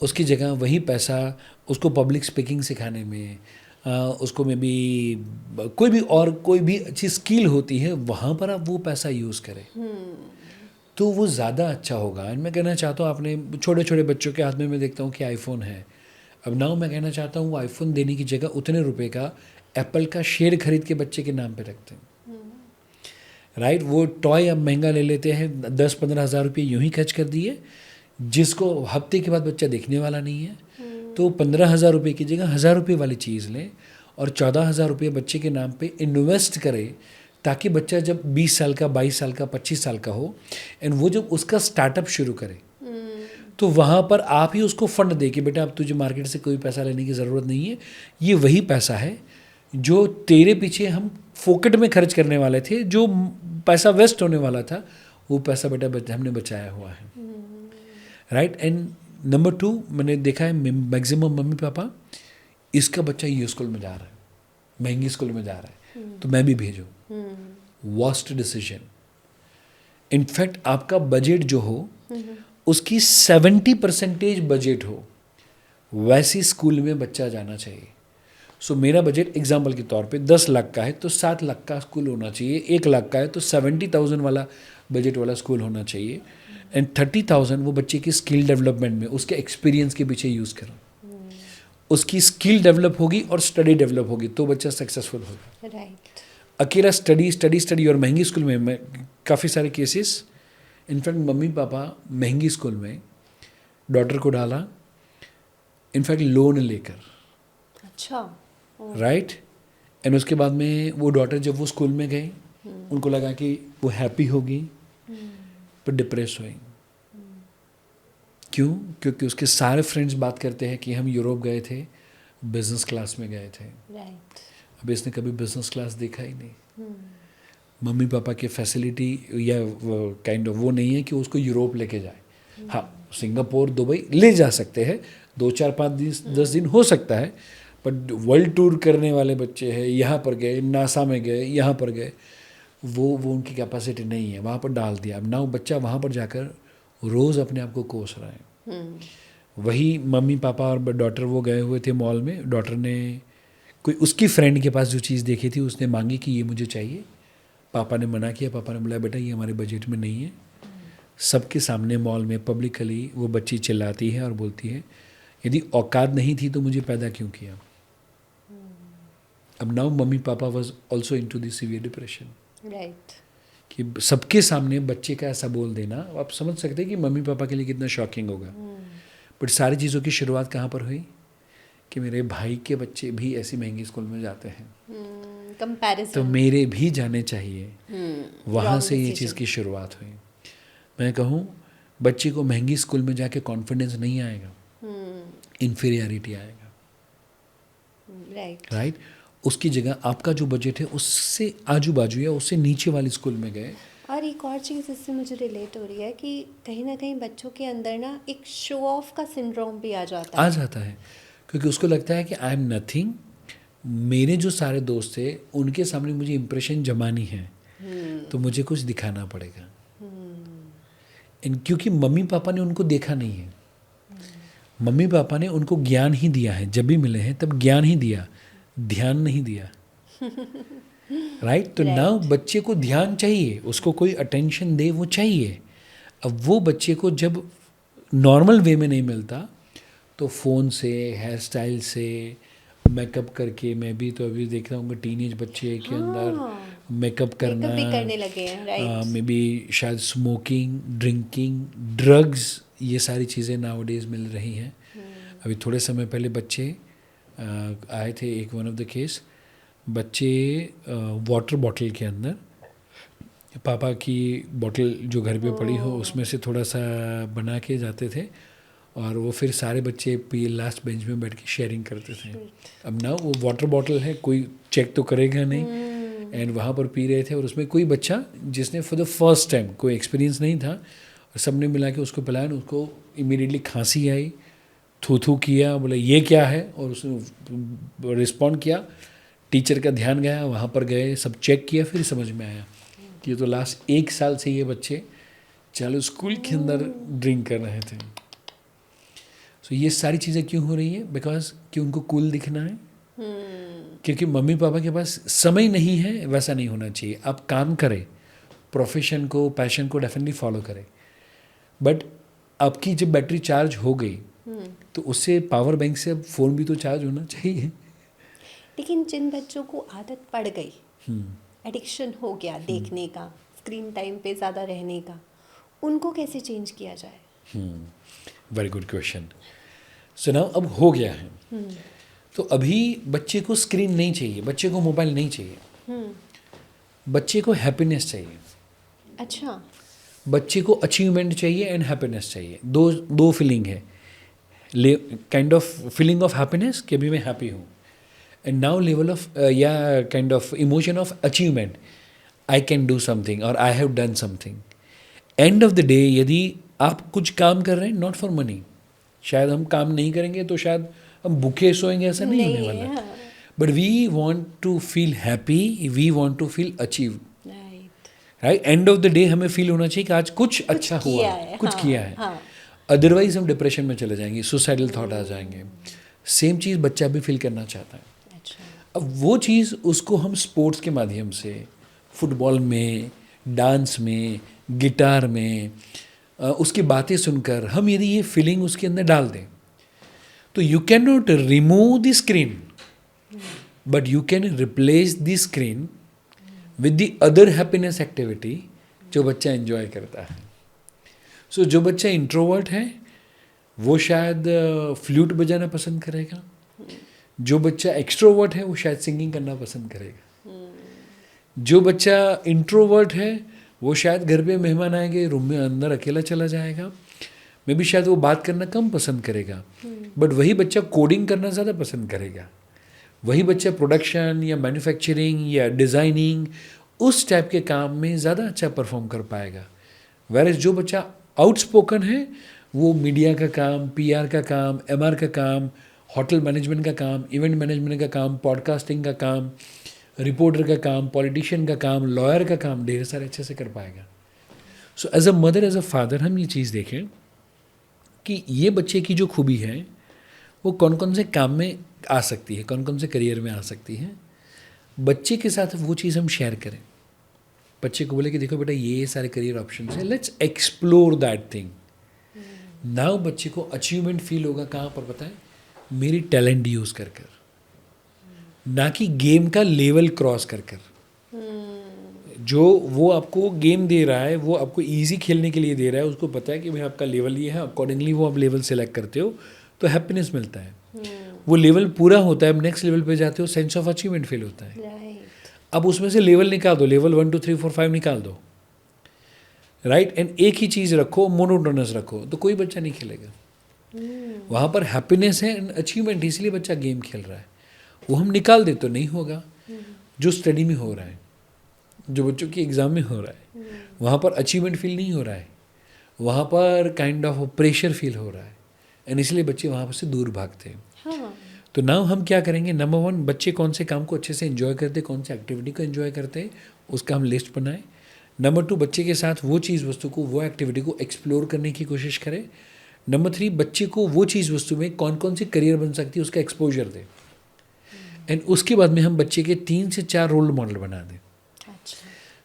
उसकी जगह वही पैसा उसको पब्लिक स्पीकिंग सिखाने में, उसको में भी कोई भी अच्छी स्किल होती है वहाँ पर आप वो पैसा यूज़ करें. तो वो ज़्यादा अच्छा होगा. एंड मैं कहना चाहता हूँ, आपने छोटे छोटे बच्चों के हाथ में मैं देखता हूँ कि आईफोन है. अब नाउ मैं कहना चाहता हूँ वो आईफोन देने की जगह उतने रुपए का एप्पल का शेयर खरीद के बच्चे के नाम पे रखते हैं, राइट. वो टॉय अब महंगा ले लेते हैं, 10-15 हज़ार रुपये यूँ ही खर्च कर दिए, जिसको हफ्ते के बाद बच्चा देखने वाला नहीं है. तो 15,000 रुपये की जगह 1,000 रुपये वाली चीज़ लें और 14,000 रुपये बच्चे के नाम पे इन्वेस्ट करें, ताकि बच्चा जब 20 साल का, 22 साल का, 25 साल का हो एंड वो जब उसका स्टार्टअप शुरू करे तो वहाँ पर आप ही उसको फंड दे कि बेटा अब तुझे मार्केट से कोई पैसा लेने की ज़रूरत नहीं है, ये वही पैसा है जो तेरे पीछे हम फोकट में खर्च करने वाले थे, जो पैसा वेस्ट होने वाला था वो पैसा बेटा हमने बचाया हुआ है, राइट। एंड नंबर 2, मैंने देखा है मैक्सिमम मम्मी पापा, इसका बच्चा ये स्कूल में जा रहा है, महंगी स्कूल में जा रहा है, तो मैं भी भेजूँ। Worst decision. इनफैक्ट आपका बजट जो हो उसकी 70% बजट हो, वैसी स्कूल में बच्चा जाना चाहिए। सो मेरा बजट एग्जाम्पल के तौर पे 10 लाख का है तो 7 लाख का स्कूल होना चाहिए, 1 लाख का है तो 70,000 वाला बजट वाला स्कूल होना चाहिए। एंड 30,000 वो बच्चे की स्किल डेवलपमेंट में, उसके एक्सपीरियंस के पीछे यूज़ करो। उसकी स्किल डेवलप होगी और स्टडी डेवलप होगी तो बच्चा सक्सेसफुल होगा। राइट। अकेला स्टडी और महंगी स्कूल में काफ़ी सारे केसेस, इनफैक्ट मम्मी पापा महंगी स्कूल में डॉटर को डाला, इनफैक्ट लोन लेकर, अच्छा। राइट। एंड उसके बाद में वो डॉटर जब वो स्कूल में गए, उनको लगा कि वो हैप्पी होगी, पर डिप्रेस हुई। क्यों? क्योंकि उसके सारे फ्रेंड्स बात करते हैं कि हम यूरोप गए थे, बिजनेस क्लास में गए थे। राइट। अब इसने कभी बिजनेस क्लास देखा ही नहीं। मम्मी पापा की फैसिलिटी या काइंड ऑफ वो नहीं है कि उसको यूरोप लेके जाए। हाँ, सिंगापुर दुबई ले जा सकते हैं, 2-4-5-10 दिन हो सकता है, बट वर्ल्ड टूर करने वाले बच्चे हैं, यहाँ पर गए, नासा में गए, यहाँ पर गए, वो उनकी कैपेसिटी नहीं है। वहाँ पर डाल दिया। अब ना वो बच्चा वहाँ पर जाकर रोज़ अपने आप को कोस रहा है। वही मम्मी पापा और डॉटर वो गए हुए थे मॉल में, डॉटर ने कोई उसकी फ्रेंड के पास जो चीज़ देखी थी उसने मांगी कि ये मुझे चाहिए, पापा ने मना किया। पापा ने बोला बेटा ये हमारे बजट में नहीं है। सबके सामने मॉल में पब्लिकली वो बच्ची चिल्लाती है और बोलती है यदि औकात नहीं थी तो मुझे पैदा क्यों किया। अब now mummy papa was also into the severe depression. Right. कि सबके सामने बच्चे का ऐसा बोल देना, आप समझ सकते हैं कि मम्मी पापा के लिए कितना शॉकिंग होगा। बट सारी चीज़ों की शुरुआत कहाँ पर हुई कि मेरे भाई के बच्चे भी ऐसी महंगी स्कूल में जाते हैं, कंपैरिजन, तो मेरे भी जाने चाहिए। वहाँ Wrong से ये decision. चीज़ की शुरुआत हुई। मैं कहूँ बच्चे को महंगी स्कूल में जाके कॉन्फिडेंस नहीं आएगा, इन्फीरियरिटी आएगा, राइट। राइट। उसकी जगह आपका जो बजट है उससे आजू बाजू या उससे नीचे वाली स्कूल में गए। और एक और चीज़ इससे मुझे रिलेट हो रही है कि कहीं ना कहीं बच्चों के अंदर ना एक शो ऑफ का सिंड्रोम भी आ जाता है। क्योंकि उसको लगता है कि आई एम नथिंग, मेरे जो सारे दोस्त थे उनके सामने मुझे इम्प्रेशन जमानी है, तो मुझे कुछ दिखाना पड़ेगा। क्योंकि मम्मी पापा ने उनको देखा नहीं है, मम्मी पापा ने उनको ज्ञान ही दिया है, जब भी मिले हैं तब ज्ञान ही दिया, ध्यान नहीं दिया, राइट। तो नाउ बच्चे को ध्यान चाहिए, उसको कोई अटेंशन दे वो चाहिए। अब वो बच्चे को जब नॉर्मल वे में नहीं मिलता तो फ़ोन से, हेयर स्टाइल से, मेकअप करके, मैं भी तो अभी देख रहा हूँ टीनेज बच्चे के अंदर मेकअप करना, मेकअप भी करने लगे हैं, राइट। मे बी शायद स्मोकिंग, ड्रिंकिंग, ड्रग्स, ये सारी चीज़ें नाउडेज मिल रही हैं। अभी थोड़े समय पहले बच्चे आए थे, एक वन ऑफ द केस, बच्चे वाटर बॉटल के अंदर पापा की बॉटल जो घर पे पड़ी हो उसमें से थोड़ा सा बना के जाते थे और वो फिर सारे बच्चे पी लास्ट बेंच में बैठ के शेयरिंग करते थे। अब ना वो वाटर बॉटल है, कोई चेक तो करेगा नहीं, एंड वहाँ पर पी रहे थे और उसमें कोई बच्चा जिसने फॉर द फर्स्ट टाइम कोई एक्सपीरियंस नहीं था और सबने मिला के उसको पिलाया, उसको इमीडिएटली खांसी आई, थू किया, बोला ये क्या है, और उसने रिस्पॉन्ड किया। टीचर का ध्यान गया, वहाँ पर गए, सब चेक किया, फिर समझ में आया कि ये तो लास्ट 1 साल से ये बच्चे चालू स्कूल के अंदर ड्रिंक कर रहे थे। सो ये सारी चीज़ें क्यों हो रही है? बिकॉज कि उनको कूल दिखना है, क्योंकि मम्मी पापा के पास समय नहीं है। वैसा नहीं होना चाहिए। आप काम करें, प्रोफेशन को, पैशन को डेफिनेटली फॉलो करें, बट आपकी जब बैटरी चार्ज हो गई तो उससे पावर बैंक से अब फ़ोन भी तो चार्ज होना चाहिए। लेकिन जिन बच्चों को आदत पड़ गई, एडिक्शन हो गया देखने का, स्क्रीन टाइम पे ज़्यादा रहने का, उनको कैसे चेंज किया जाए? Very good question. So now अब हो गया है, तो अभी बच्चे को स्क्रीन नहीं चाहिए, बच्चे को मोबाइल नहीं चाहिए, बच्चे को हैप्पीनेस चाहिए। अच्छा। बच्चे को अचीवमेंट चाहिए एंड हैप्पीनेस चाहिए, दो फीलिंग है, kind of feeling of happiness कि अभी मैं हैप्पी हूँ, एंड नाउ लेवल ऑफ या kind of emotion of achievement, I can do something और I have done something. End of the day यदि आप कुछ काम कर रहे हैं नॉट फॉर मनी, शायद हम काम नहीं करेंगे तो शायद हम भूखे सोएंगे, ऐसा नहीं होने वाला, हाँ, but we want to feel happy, we want to feel achieve, right, right. End of the day हमें फील होना चाहिए कि आज कुछ अच्छा हुआ, किया है, कुछ हाँ, किया है, हाँ, अदरवाइज हम डिप्रेशन में चले जाएंगे, सुसाइडल थॉट आ जाएंगे। सेम चीज़ बच्चा भी फील करना चाहता है। अच्छा, अब वो चीज़ उसको हम स्पोर्ट्स के माध्यम से, फुटबॉल में, डांस में, गिटार में, उसकी बातें सुनकर हम यदि ये फीलिंग उसके अंदर डाल दें तो you can not remove the screen but you can replace the screen with the other happiness activity जो बच्चा एंजॉय करता है। सो जो बच्चा इंट्रोवर्ट है वो शायद फ्लूट बजाना पसंद करेगा, जो बच्चा एक्सट्रोवर्ट है वो शायद सिंगिंग करना पसंद करेगा, जो बच्चा इंट्रोवर्ट है वो शायद घर पे मेहमान आएंगे रूम में अंदर अकेला चला जाएगा, मे भी शायद वो बात करना कम पसंद करेगा, बट वही बच्चा कोडिंग करना ज़्यादा पसंद करेगा, वही बच्चा प्रोडक्शन या मैन्युफैक्चरिंग या डिज़ाइनिंग उस टाइप के काम में ज़्यादा अच्छा परफॉर्म कर पाएगा। वैरस जो बच्चा आउटस्पोकन है वो मीडिया का काम, पीआर का काम, एमआर का काम, होटल मैनेजमेंट का काम, इवेंट मैनेजमेंट का काम, पॉडकास्टिंग का काम, रिपोर्टर का काम, पॉलिटिशियन का काम, लॉयर का काम ढेर सारे अच्छे से कर पाएगा। So as a mother, as a father हम ये चीज़ देखें कि ये बच्चे की जो खूबी है वो कौन कौन से काम में आ सकती है, कौन कौन से करियर में आ सकती है। बच्चे के साथ वो चीज़ हम शेयर करें, बच्चे को बोले कि देखो बेटा ये सारे करियर ऑप्शन है, let's explore that thing. Now बच्चे को अचीवमेंट फील होगा कहाँ पर पता है, मेरी टैलेंट यूज़ कर कर, ना कि गेम का लेवल क्रॉस कर कर। जो वो आपको गेम दे रहा है वो आपको इजी खेलने के लिए दे रहा है, उसको पता है कि भाई आपका लेवल ये है, अकॉर्डिंगली वो आप लेवल सेलेक्ट करते हो तो हैप्पीनेस मिलता है। वो लेवल पूरा होता है, अब नेक्स्ट लेवल पे जाते हो, सेंस ऑफ अचीवमेंट फील होता है। राइट, अब उसमें से लेवल निकाल दो, लेवल 1 2 3 4 5 निकाल दो, राइट। एंड एक ही चीज़ रखो, मोनोटोनस रखो, तो कोई बच्चा नहीं खेलेगा। वहाँ पर हैप्पीनेस है एंड अचीवमेंट, इसलिए बच्चा गेम खेल रहा है। वो हम निकाल दे तो नहीं होगा। जो स्टडी में हो रहा है, जो बच्चों की एग्ज़ाम में हो रहा है, वहाँ पर अचीवमेंट फील नहीं हो रहा है, वहाँ पर काइंड ऑफ प्रेशर फील हो रहा है, एंड इसलिए बच्चे वहाँ पर से दूर भागते हैं। हाँ, तो नाउ हम क्या करेंगे, नंबर 1 बच्चे कौन से काम को अच्छे से एंजॉय करते, कौन से एक्टिविटी को एंजॉय करते हैं, उसका हम लिस्ट बनाएं। नंबर 2 बच्चे के साथ वो चीज़ वस्तु को, वो एक्टिविटी को एक्सप्लोर करने की कोशिश करें। नंबर 3 बच्चे को वो चीज़ वस्तु में कौन कौन सी करियर बन सकती है उसका एक्सपोजर दें। एंड उसके बाद में हम बच्चे के 3 से 4 रोल मॉडल बना दें। अच्छा,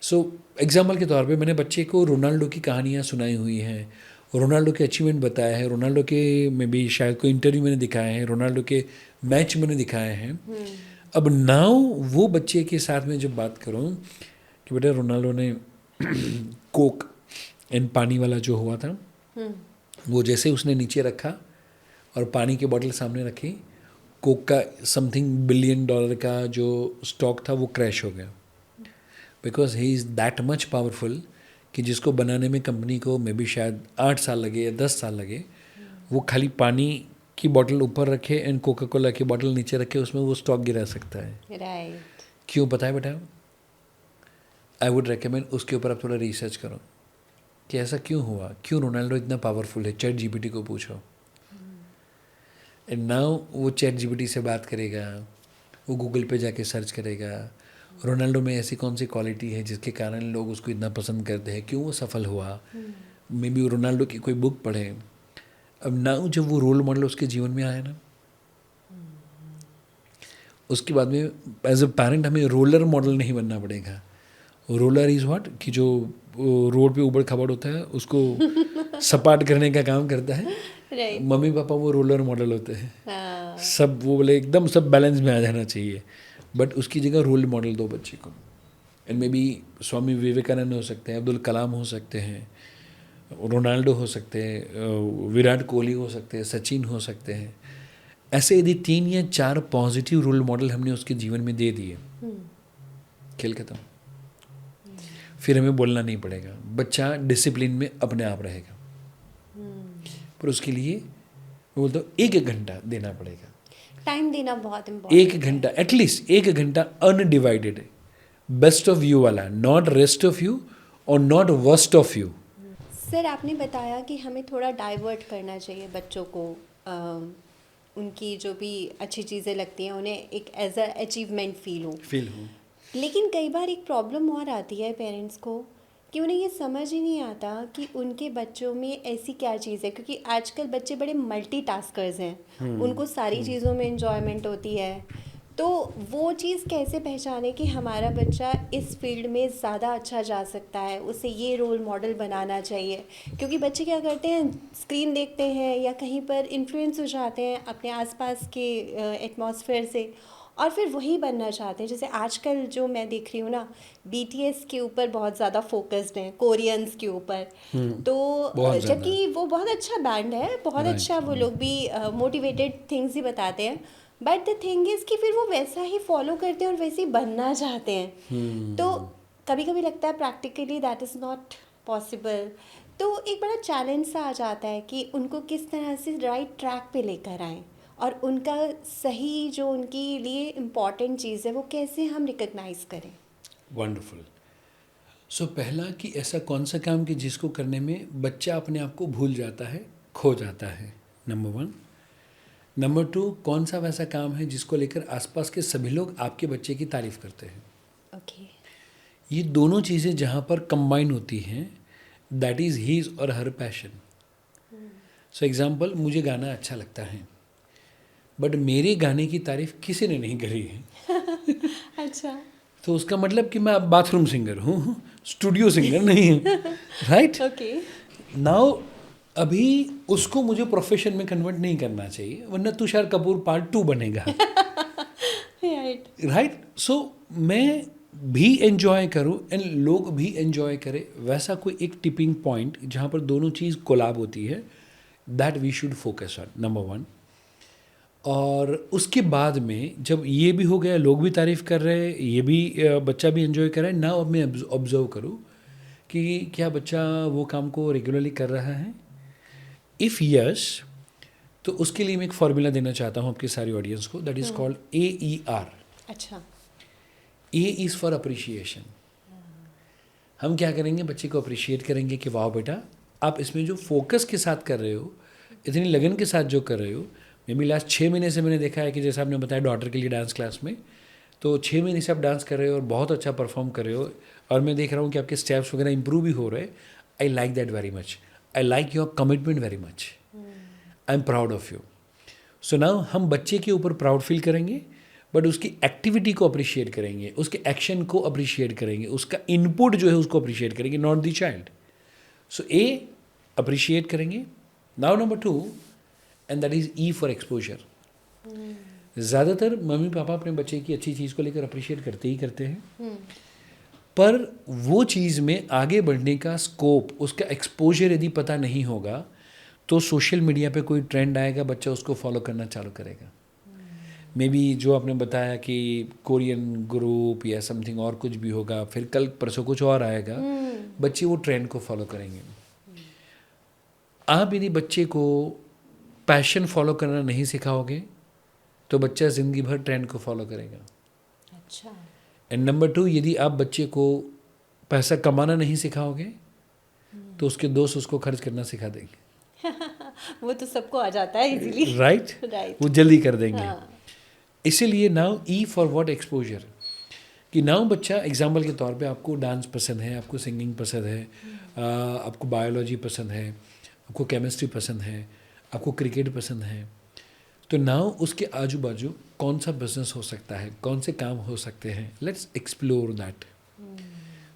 सो एग्जाम्पल के तौर पे मैंने बच्चे को रोनाल्डो की कहानियाँ सुनाई हुई हैं, रोनाल्डो के अचीवमेंट बताया है, रोनाल्डो के में भी शायद कोई इंटरव्यू मैंने दिखाए हैं, रोनाल्डो के मैच मैंने दिखाए हैं। अब नाउ वो बच्चे के साथ में जब बात करूं कि बेटा रोनाल्डो ने कोक एंड पानी वाला जो हुआ था वो जैसे उसने नीचे रखा और पानी की बोतल सामने रखी, कोक का समथिंग $1 बिलियन का जो स्टॉक था वो क्रैश हो गया, because he is that much powerful कि जिसको बनाने में कंपनी को मे बी शायद 8 साल लगे या 10 साल लगे, वो खाली पानी की बोतल ऊपर रखे एंड कोका कोला की बोतल नीचे रखे, उसमें वो स्टॉक गिरा सकता है। राइट, क्यों पता है बेटा? आई वुड रिकमेंड उसके ऊपर आप थोड़ा रिसर्च करो कि ऐसा क्यों हुआ, क्यों रोनाल्डो इतना पावरफुल है। चैट जीपीटी को पूछो एंड नाउ वो चैट जीपीटी से बात करेगा, वो गूगल पे जाके सर्च करेगा रोनाल्डो में ऐसी कौन सी क्वालिटी है जिसके कारण लोग उसको इतना पसंद करते हैं, क्यों वो सफल हुआ, मे बी रोनाल्डो की कोई बुक पढ़े। अब नाउ जब वो रोल मॉडल उसके जीवन में आया ना, उसके बाद में एज अ पेरेंट हमें रोलर मॉडल नहीं बनना पड़ेगा। रोलर इज़ व्हाट कि जो रोड पे ऊबड़ खाबड़ होता है उसको सपाट करने का काम करता है। राइट, मम्मी पापा वो रोलर मॉडल होते हैं, हाँ, सब वो बोले एकदम सब बैलेंस में आ जाना चाहिए, बट उसकी जगह रोल मॉडल दो बच्चे को। And may be Swami Vivekananda हो सकते हैं, अब्दुल कलाम हो सकते हैं, रोनाल्डो हो सकते हैं, विराट कोहली हो सकते हैं, सचिन हो सकते हैं। ऐसे यदि 3 या 4 पॉजिटिव रोल मॉडल हमने उसके जीवन में दे दिए, खेल खत्म। फिर हमें बोलना नहीं पड़ेगा, बच्चा डिसिप्लिन में अपने आप रहेगा। पर उसके लिए मैं बोलता हूँ 1 घंटा देना पड़ेगा। टाइम देना बहुत इम्पोर्टेंट 1 घंटा, एटलीस्ट 1 घंटा अनडिवाइडेड, बेस्ट ऑफ यू वाला, नॉट रेस्ट ऑफ यू और not worst of you. Sir, आपने बताया कि हमें थोड़ा डाइवर्ट करना चाहिए बच्चों को, उनकी जो भी अच्छी चीज़ें लगती हैं उन्हें एक एज अ अचीवमेंट फील हो। लेकिन कई बार एक प्रॉब्लम और आती है पेरेंट्स को कि उन्हें ये समझ ही नहीं आता कि उनके बच्चों में ऐसी क्या चीज़ है, क्योंकि आजकल बच्चे बड़े मल्टीटास्कर्स हैं, उनको सारी चीज़ों में एंजॉयमेंट होती है। तो वो चीज़ कैसे पहचाने कि हमारा बच्चा इस फील्ड में ज़्यादा अच्छा जा सकता है, उसे ये रोल मॉडल बनाना चाहिए। क्योंकि बच्चे क्या करते हैं, स्क्रीन देखते हैं या कहीं पर इन्फ्लुएंस हो जाते हैं अपने आसपास के एटमॉस्फेयर से, और फिर वही बनना चाहते हैं। जैसे आजकल जो मैं देख रही हूँ ना, BTS के ऊपर बहुत ज़्यादा फोकस्ड हैं, कोरियंस के ऊपर। तो बहुत ज़्यादा। जबकि वो बहुत अच्छा बैंड है, बहुत Right. अच्छा, वो लोग भी मोटिवेटेड थिंग्स ही बताते हैं, बट द थिंग इज़ कि फिर वो वैसा ही फॉलो करते हैं और वैसे ही बनना चाहते हैं। तो कभी कभी लगता है practically that is not possible. तो एक बड़ा चैलेंज सा आ जाता है कि उनको किस तरह से राइट ट्रैक पे लेकर आएं, और उनका सही जो उनके लिए इम्पॉर्टेंट चीज़ है वो कैसे हम रिकग्नाइज करें। वंडरफुल। सो पहला कि ऐसा कौन सा काम कि जिसको करने में बच्चा अपने आप को भूल जाता है, खो जाता है, नंबर 1। नंबर 2, कौन सा वैसा काम है जिसको लेकर आसपास के सभी लोग आपके बच्चे की तारीफ करते हैं। ओके। ये दोनों चीज़ें जहाँ पर कंबाइन होती हैं, दैट इज़ हीज और हर पैशन। सो एग्जाम्पल, मुझे गाना अच्छा लगता है, बट मेरे गाने की तारीफ किसी ने नहीं करी है। अच्छा। तो उसका मतलब कि मैं अब बाथरूम सिंगर हूँ, स्टूडियो सिंगर नहीं हूँ, राइट। ओके। नाउ अभी उसको मुझे प्रोफेशन में कन्वर्ट नहीं करना चाहिए, वरना तुषार कपूर पार्ट 2 बनेगा। राइट। राइट। सो मैं भी एंजॉय करूँ एंड लोग भी एंजॉय करें, वैसा कोई एक टिपिंग पॉइंट जहाँ पर दोनों चीज़ कोलैब होती है, that we should focus on, number 1। और उसके बाद में जब ये भी हो गया, लोग भी तारीफ़ कर रहे हैं, ये भी बच्चा भी एंजॉय कर रहा है, नाउ अब मैं ऑब्जर्व करूँ कि क्या बच्चा वो काम को रेगुलरली कर रहा है। इफ़ यस, तो उसके लिए मैं एक फॉर्मूला देना चाहता हूँ आपकी सारी ऑडियंस को, दैट इज़ कॉल्ड AER। अच्छा। A is for appreciation. हम क्या करेंगे, बच्चे को अप्रिशिएट करेंगे कि वाह बेटा, आप इसमें जो फोकस के साथ कर रहे हो, इतनी लगन के साथ जो कर रहे हो। मे बी लास्ट 6 महीने से मैंने देखा है कि जैसे आपने बताया डॉटर के लिए डांस क्लास में, तो 6 महीने से आप डांस कर रहे हो और बहुत अच्छा परफॉर्म कर रहे हो, और मैं देख रहा हूँ कि आपके स्टेप्स वगैरह इंप्रूव भी हो रहे। I like that very much, I like your commitment very much, I am proud of you. So now हम बच्चे के ऊपर प्राउड फील करेंगे, बट उसकी एक्टिविटी को अप्रिशिएट करेंगे, उसके एक्शन को अप्रिशिएट करेंगे, उसका इनपुट जो है उसको अप्रिशिएट करेंगे, not the child. So A appreciate करेंगे। Now number 2, and that is E for exposure. ज़्यादातर मम्मी पापा अपने बच्चे की अच्छी चीज़ को लेकर अप्रिशिएट करते ही करते हैं, पर वो चीज़ में आगे बढ़ने का स्कोप, उसका एक्सपोजर यदि पता नहीं होगा, तो सोशल मीडिया पे कोई ट्रेंड आएगा, बच्चा उसको फॉलो करना चालू करेगा। मे बी जो आपने बताया कि कोरियन ग्रुप या समथिंग और कुछ भी होगा, फिर कल परसों कुछ और आएगा, बच्चे वो ट्रेंड को फॉलो करेंगे। आप यदि बच्चे को पैशन फॉलो करना नहीं सिखाओगे, तो बच्चा ज़िंदगी भर ट्रेंड को फॉलो करेगा। अच्छा। एंड नंबर 2, यदि आप बच्चे को पैसा कमाना नहीं सिखाओगे, तो उसके दोस्त उसको खर्च करना सिखा देंगे। वो तो सबको आ जाता है इजीली। राइट। राइट। वो जल्दी कर देंगे। हाँ। इसीलिए now E for what, exposure. कि नाउ बच्चा एग्जाम्पल के तौर पे आपको डांस पसंद है, आपको सिंगिंग पसंद है, आपको बायोलॉजी पसंद है, आपको केमिस्ट्री पसंद है, आपको क्रिकेट पसंद है, तो नाउ उसके आजू बाजू कौन सा बिजनेस हो सकता है, कौन से काम हो सकते हैं, लेट्स एक्सप्लोर दैट।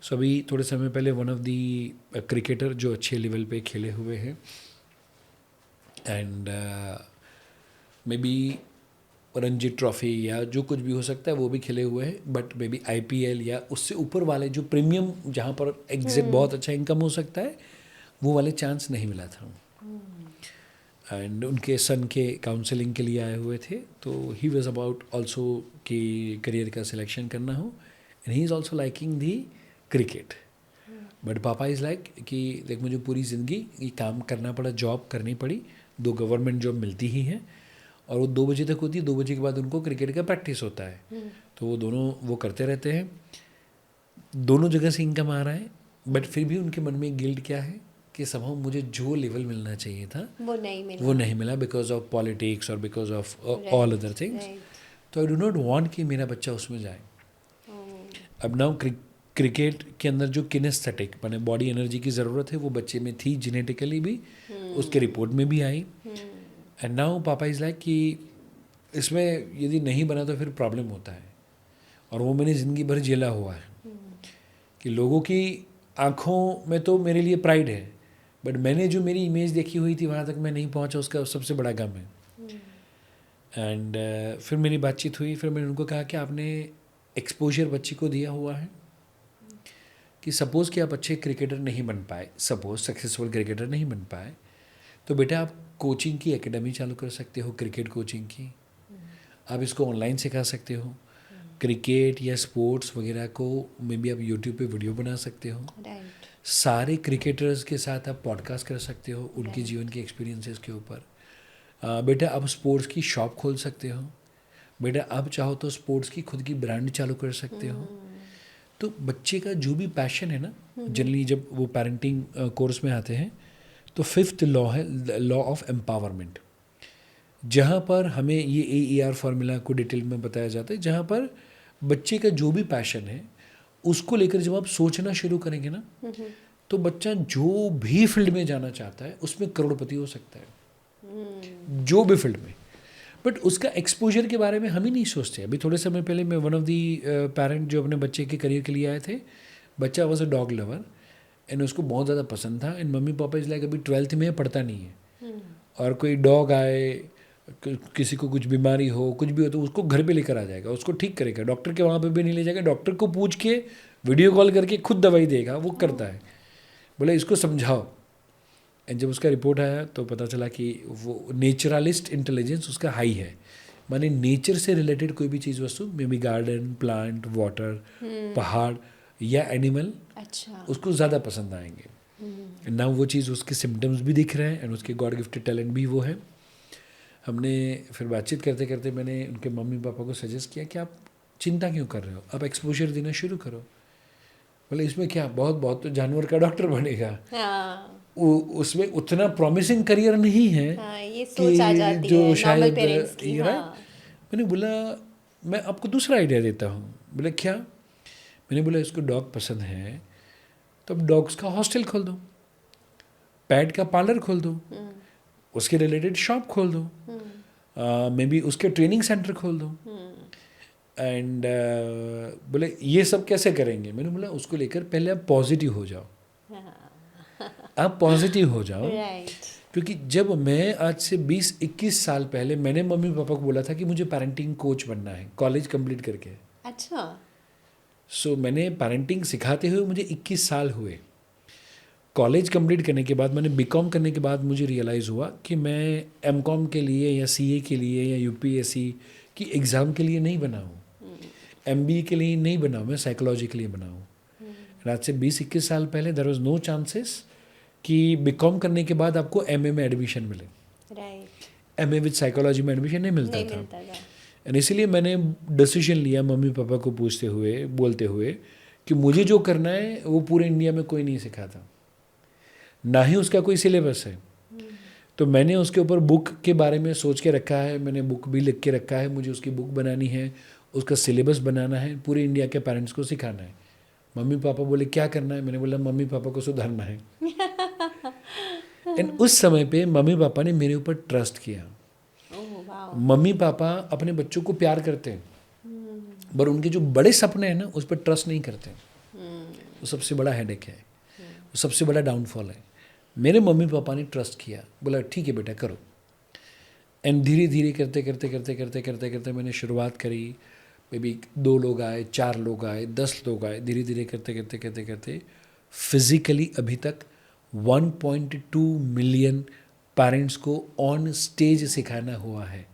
सो अभी थोड़े समय पहले वन ऑफ दी क्रिकेटर जो अच्छे लेवल पे खेले हुए हैं, and may be Ranji trophy या जो कुछ भी हो सकता है वो भी खेले हुए हैं, बट मे बी IPL या उससे ऊपर वाले जो प्रीमियम, जहाँ पर एग्जैक्ट बहुत अच्छा इनकम हो सकता है, वो वाले चांस नहीं मिला था। एंड उनके सन के काउंसलिंग के लिए आए हुए थे, तो ही वॉज अबाउट ऑल्सो कि करियर का सिलेक्शन करना हो, and he is also liking the cricket. But पापा इज़ लाइक कि देख मुझे पूरी ज़िंदगी ये काम करना पड़ा, जॉब करनी पड़ी, 2 गवर्नमेंट जॉब मिलती ही हैं और वो 2 बजे तक होती है, 2 बजे के बाद उनको क्रिकेट का प्रैक्टिस होता है। तो वो दोनों वो करते रहते हैं, दोनों जगह से इनकम आ रहा है, बट फिर भी उनके मन में गिल्ट क्या है कि समहाउ मुझे जो लेवल मिलना चाहिए था वो नहीं मिला बिकॉज ऑफ पॉलिटिक्स और because of all other things. तो आई डू नॉट वांट कि मेरा बच्चा उसमें जाए। अब नाउ क्रिकेट के अंदर जो किनेस्थेटिक माने बॉडी एनर्जी की ज़रूरत है वो बच्चे में थी, जेनेटिकली भी, उसके रिपोर्ट में भी आई। एंड नाउ पापा इज़ लाइक कि इसमें यदि नहीं बना तो फिर प्रॉब्लम होता है, और वो मैंने ज़िंदगी भर झेला हुआ है कि लोगों की आँखों में तो मेरे लिए प्राइड है, बट मैंने जो मेरी इमेज देखी हुई थी वहाँ तक मैं नहीं पहुँचा, उसका सबसे बड़ा गम है। एंड फिर मेरी बातचीत हुई, फिर मैंने उनको कहा कि आपने एक्सपोजर बच्चे को दिया हुआ है कि सपोज़ कि आप अच्छे क्रिकेटर नहीं बन पाए, सपोज़ सक्सेसफुल क्रिकेटर नहीं बन पाए, तो बेटा आप कोचिंग की एकेडमी चालू कर सकते हो, क्रिकेट कोचिंग की। आप इसको ऑनलाइन सिखा सकते हो, क्रिकेट या स्पोर्ट्स वगैरह को मे बी आप यूट्यूब पे वीडियो बना सकते हो। सारे क्रिकेटर्स के साथ आप पॉडकास्ट कर सकते हो उनके जीवन के एक्सपीरियंसेस के ऊपर। बेटा आप स्पोर्ट्स की शॉप खोल सकते हो, बेटा आप चाहो तो स्पोर्ट्स की खुद की ब्रांड चालू कर सकते हो। तो बच्चे का जो भी पैशन है ना, जनरली जब वो पेरेंटिंग कोर्स में आते हैं तो 5th लॉ है लॉ ऑफ एम्पावरमेंट, जहाँ पर हमें ये AER फार्मूला को डिटेल में बताया जाता है, जहाँ पर बच्चे का जो भी पैशन है उसको लेकर जब आप सोचना शुरू करेंगे ना, तो बच्चा जो भी फील्ड में जाना चाहता है उसमें करोड़पति हो सकता है, जो भी फील्ड में। बट उसका एक्सपोजर के बारे में हम ही नहीं सोचते। अभी थोड़े समय पहले मैं वन ऑफ दी पेरेंट जो अपने बच्चे के करियर के लिए आए थे, बच्चा was a dog lover and उसको बहुत ज़्यादा पसंद था, and mummy papa is like अभी 12th में पढ़ता नहीं है, और कोई डॉग आए, किसी को कुछ बीमारी हो, कुछ भी हो, तो उसको घर पे लेकर आ जाएगा, उसको ठीक करेगा, डॉक्टर के वहाँ पे भी नहीं ले जाएगा, डॉक्टर को पूछ के वीडियो कॉल करके खुद दवाई देगा, वो करता है। बोले इसको समझाओ। एंड जब उसका रिपोर्ट आया तो पता चला कि वो नेचुरलिस्ट इंटेलिजेंस उसका हाई है, माने नेचर से रिलेटेड कोई भी चीज़ वस्तु, may be garden, plant, water, पहाड़ या एनिमल, अच्छा, उसको ज़्यादा पसंद आएंगे। ना वो चीज़ उसके सिम्टम्स भी दिख रहे हैं एंड उसके गॉड गिफ्टेड टैलेंट भी वो है। हमने फिर बातचीत करते करते मैंने उनके मम्मी पापा को सजेस्ट किया कि आप चिंता क्यों कर रहे हो, आप एक्सपोजर देना शुरू करो। बोले इसमें क्या, बहुत बहुत तो जानवर का डॉक्टर बनेगा। उसमें उतना प्रॉमिसिंग करियर नहीं है ये सोच आ जाती जो है शायद पेरेंट्स की। ये राइट। मैंने बोला मैं आपको दूसरा आइडिया देता हूँ। बोले क्या? मैंने बोला इसको डॉग पसंद है तो अब डॉग्स का हॉस्टल खोल दो, पैट का पार्लर खोल दो, उसके रिलेटेड शॉप खोल दो, मे बी उसके ट्रेनिंग सेंटर खोल दो। एंड बोले ये सब कैसे करेंगे? मैंने बोला उसको लेकर पहले आप पॉजिटिव हो जाओ, आप पॉजिटिव हो जाओ। क्योंकि जब मैं आज से 20-21 साल पहले मैंने मम्मी पापा को बोला था कि मुझे पेरेंटिंग कोच बनना है कॉलेज कंप्लीट करके। अच्छा। सो मैंने पेरेंटिंग सिखाते हुए मुझे 21 साल हुए। कॉलेज कंप्लीट करने के बाद मैंने बीकॉम करने के बाद मुझे रियलाइज़ हुआ कि मैं एमकॉम के लिए या सीए के लिए या यूपीएससी की एग्ज़ाम के लिए नहीं बना हूँ, एमबीए के लिए नहीं बना हूँ, मैं साइकोलॉजी के लिए बना हूँ। आज से 20-21 साल पहले देयर वाज नो चांसेस कि बीकॉम करने के बाद आपको एमए में एडमिशन मिले। राइट। एमए विद साइकोलॉजी में एडमिशन नहीं मिलता था। एंड इसीलिए मैंने डिसीजन लिया मम्मी पापा को पूछते हुए, बोलते हुए कि मुझे जो करना है वो पूरे इंडिया में कोई नहीं सिखाता, ना ही उसका कोई सिलेबस है। तो मैंने उसके ऊपर बुक के बारे में सोच के रखा है, मैंने बुक भी लिख के रखा है, मुझे उसकी बुक बनानी है, उसका सिलेबस बनाना है, पूरे इंडिया के पेरेंट्स को सिखाना है। मम्मी पापा बोले क्या करना है? मैंने बोला मम्मी पापा को सुधारना है। एंड उस समय पे मम्मी पापा ने मेरे ऊपर ट्रस्ट किया। मम्मी पापा अपने बच्चों को प्यार करते हैं, पर उनके जो बड़े सपने हैं ना उस पर ट्रस्ट नहीं करते। वो सबसे बड़ा हेडेक है, वो सबसे बड़ा डाउनफॉल है। मेरे मम्मी पापा ने ट्रस्ट किया, बोला ठीक है बेटा करो। एंड धीरे धीरे करते करते करते करते करते करते मैंने शुरुआत करी। मे बी 2 लोग आए, 4 लोग आए, 10 लोग आए, धीरे धीरे करते करते करते करते फिजिकली अभी तक 1.2 मिलियन पेरेंट्स को ऑन स्टेज सिखाना हुआ है।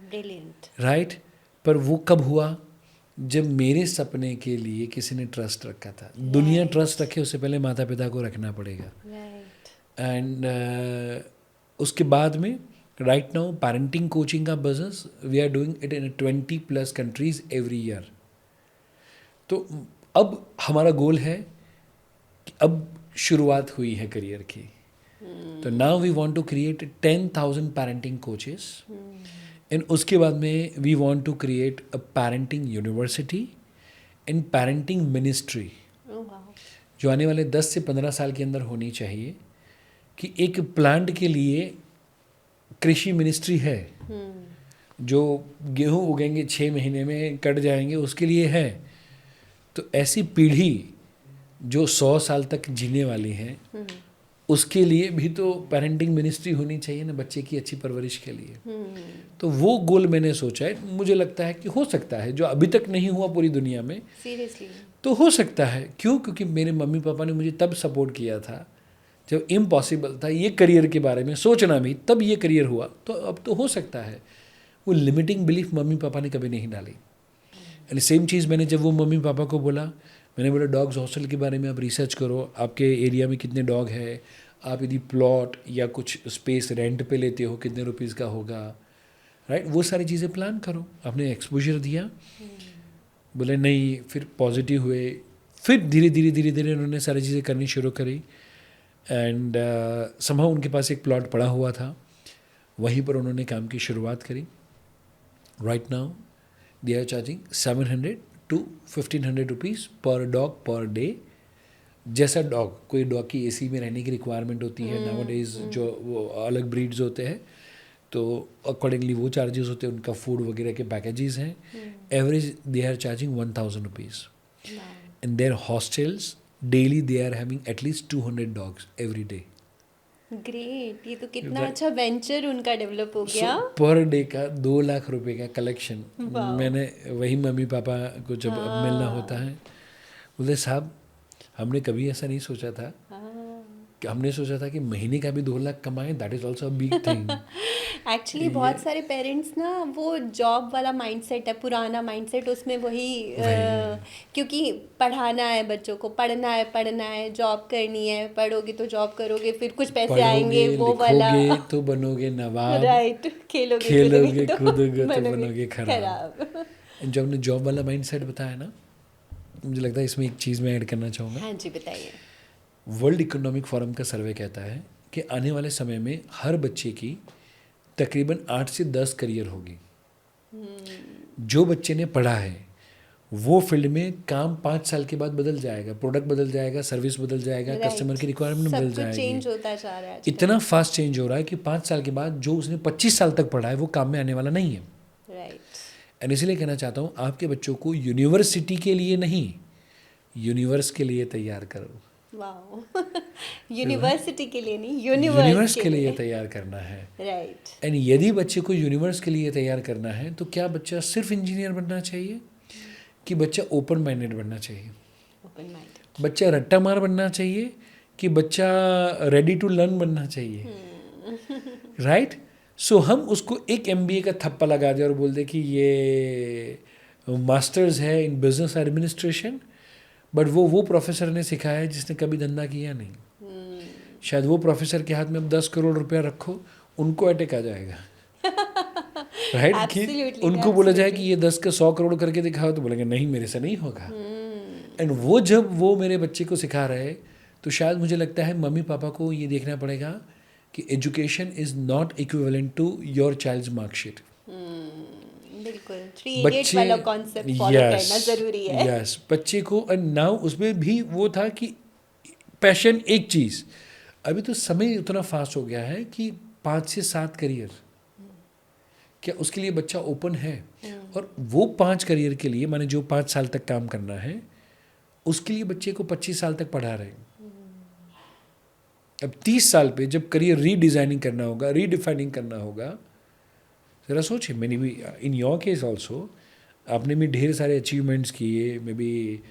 ब्रिलियंट। राइट। पर वो कब हुआ? जब मेरे सपने के लिए किसी ने ट्रस्ट रखा था। दुनिया ट्रस्ट रखे उससे पहले माता पिता को रखना पड़ेगा। राइट। एंड उसके बाद में राइट नाउ पेरेंटिंग कोचिंग का business we are doing it in 20+ countries every year. तो अब हमारा गोल है कि अब शुरुआत हुई है करियर की। तो now we want to create 10,000 parenting coaches and उसके बाद में we want to create a parenting university and parenting ministry जो आने वाले 10 से 15 साल के अंदर होनी चाहिए। कि एक प्लांट के लिए कृषि मिनिस्ट्री है, जो गेहूं उगेंगे 6 महीने में कट जाएंगे उसके लिए है। तो ऐसी पीढ़ी जो 100 साल तक जीने वाली है उसके लिए भी तो पेरेंटिंग मिनिस्ट्री होनी चाहिए ना, बच्चे की अच्छी परवरिश के लिए। तो वो गोल मैंने सोचा है। मुझे लगता है कि हो सकता है, जो अभी तक नहीं हुआ पूरी दुनिया में सीरियसली तो हो सकता है। क्यों? क्योंकि मेरे मम्मी पापा ने मुझे तब सपोर्ट किया था जब इम्पॉसिबल था ये करियर के बारे में सोचना भी, तब ये करियर हुआ। तो अब तो हो सकता है। वो लिमिटिंग बिलीफ मम्मी पापा ने कभी नहीं डाली। एंड सेम चीज़ मैंने जब वो मम्मी पापा को बोला, मैंने बोला डॉग्स हॉस्टल के बारे में आप रिसर्च करो, आपके एरिया में कितने डॉग है, आप यदि प्लॉट या कुछ स्पेस रेंट पे लेते हो कितने रुपीज़ का होगा, राइट। वो सारी चीज़ें प्लान करो। आपने एक्सपोजर दिया, बोले नहीं, फिर पॉजिटिव हुए, फिर धीरे धीरे उन्होंने सारी चीज़ें करनी शुरू करी। एंड समहाउ उनके पास एक प्लॉट पड़ा हुआ था, वहीं पर उन्होंने काम की शुरुआत करी। Right now they are charging 700 to 1,500 rupees per dog per day. जैसा डॉग, कोई डॉग की एसी में रहने की रिक्वायरमेंट होती है नाउअडेज, जो वो अलग ब्रीड्स होते हैं तो अकॉर्डिंगली वो चार्जेस होते हैं, उनका फूड वगैरह के पैकेजेस हैं। Average they are charging 1,000 rupees and their hostels daily they are having at least 200 dogs every day. Great, ये तो कितना अच्छा वेंचर उनका डेवलप हो गया। पर डे का 2 लाख रुपए का कलेक्शन। मैंने वही मम्मी पापा को जब मिलना होता है, बोले साहब हमने कभी ऐसा नहीं सोचा था कि हमने सोचा था कि महीने का भी 2 लाख कमाएं, that is also a big thing. Actually बहुत सारे पेरेंट्स ना वो जॉब वाला माइंडसेट है, पुराना माइंडसेट, उसमें वही क्योंकि पढ़ाना है बच्चों को, पढ़ना है, जॉब करनी है, पढ़ोगे तो जॉब करोगे, फिर कुछ पैसे आएंगे, वो वाला तो बनोगे नवाब, राइट, खेलोगे तो कूदोगे तो बनोगे खराब। जब हमने जॉब वाला माइंडसेट बताया ना, मुझे लगता है इसमें एक चीज़ मैं ऐड करना चाहूँगा। हाँ जी, बताइए। वर्ल्ड इकोनॉमिक फोरम का सर्वे कहता है कि आने वाले समय में हर बच्चे की तकरीबन 8 से 10 करियर होगी। जो बच्चे ने पढ़ा है वो फील्ड में काम 5 साल के बाद बदल जाएगा, प्रोडक्ट बदल जाएगा, सर्विस बदल जाएगा, कस्टमर की रिक्वायरमेंट बदल जाएगी। चेंज होता जा रहा है, इतना फास्ट चेंज हो रहा है कि 5 साल के बाद जो उसने 25 साल तक पढ़ा है वो काम में आने वाला नहीं है। राइट। एंड इसलिए कहना चाहता हूँ आपके बच्चों को यूनिवर्सिटी के लिए नहीं, यूनिवर्स के लिए तैयार करो। वाओ, यूनिवर्सिटी के लिए नहीं, यूनिवर्स के लिए तैयार करना है। राइट। एंड यदि बच्चे को यूनिवर्स के लिए तैयार करना है तो क्या बच्चा सिर्फ इंजीनियर बनना चाहिए कि बच्चा ओपन माइंडेड बनना चाहिए? Open minded. बच्चा रट्टा मार बनना चाहिए कि बच्चा रेडी टू लर्न बनना चाहिए? राइट। सो हम उसको एक MBA का थप्पा लगा दें और बोल दें कि ये मास्टर्स है इन बिजनेस एडमिनिस्ट्रेशन, बट वो प्रोफेसर ने सिखाया है जिसने कभी धंधा किया नहीं। शायद वो प्रोफेसर के हाथ में अब 10 करोड़ रुपया रखो, उनको अटैक आ जाएगा। राइट कि उनको बोला जाए कि ये 10 का 100 करोड़ करके दिखाओ तो बोलेंगे नहीं मेरे से नहीं होगा। एंड वो जब वो मेरे बच्चे को सिखा रहे तो शायद मुझे लगता है मम्मी पापा को ये देखना पड़ेगा कि education is not equivalent to your child's marksheet. बिल्कुल, 3 इडियट्स वाला कॉन्सेप्ट फॉलो करना जरूरी है। यस, बच्चे को। एंड नाउ उसमें भी वो था कि पैशन एक चीज़, अभी तो समय उतना फास्ट हो गया है कि 5 से 7 करियर, क्या उसके लिए बच्चा ओपन है? और वो 5 करियर के लिए माने जो 5 साल तक काम करना है उसके लिए बच्चे को 25 साल तक पढ़ा रहे हैं। अब 30 साल पे जब करियर रीडिज़ाइनिंग करना होगा, रीडिफाइनिंग करना होगा, ज़रा सोचिए। मैंने भी इन योर केस ऑल्सो, आपने भी ढेर सारे अचीवमेंट्स किए, मे बी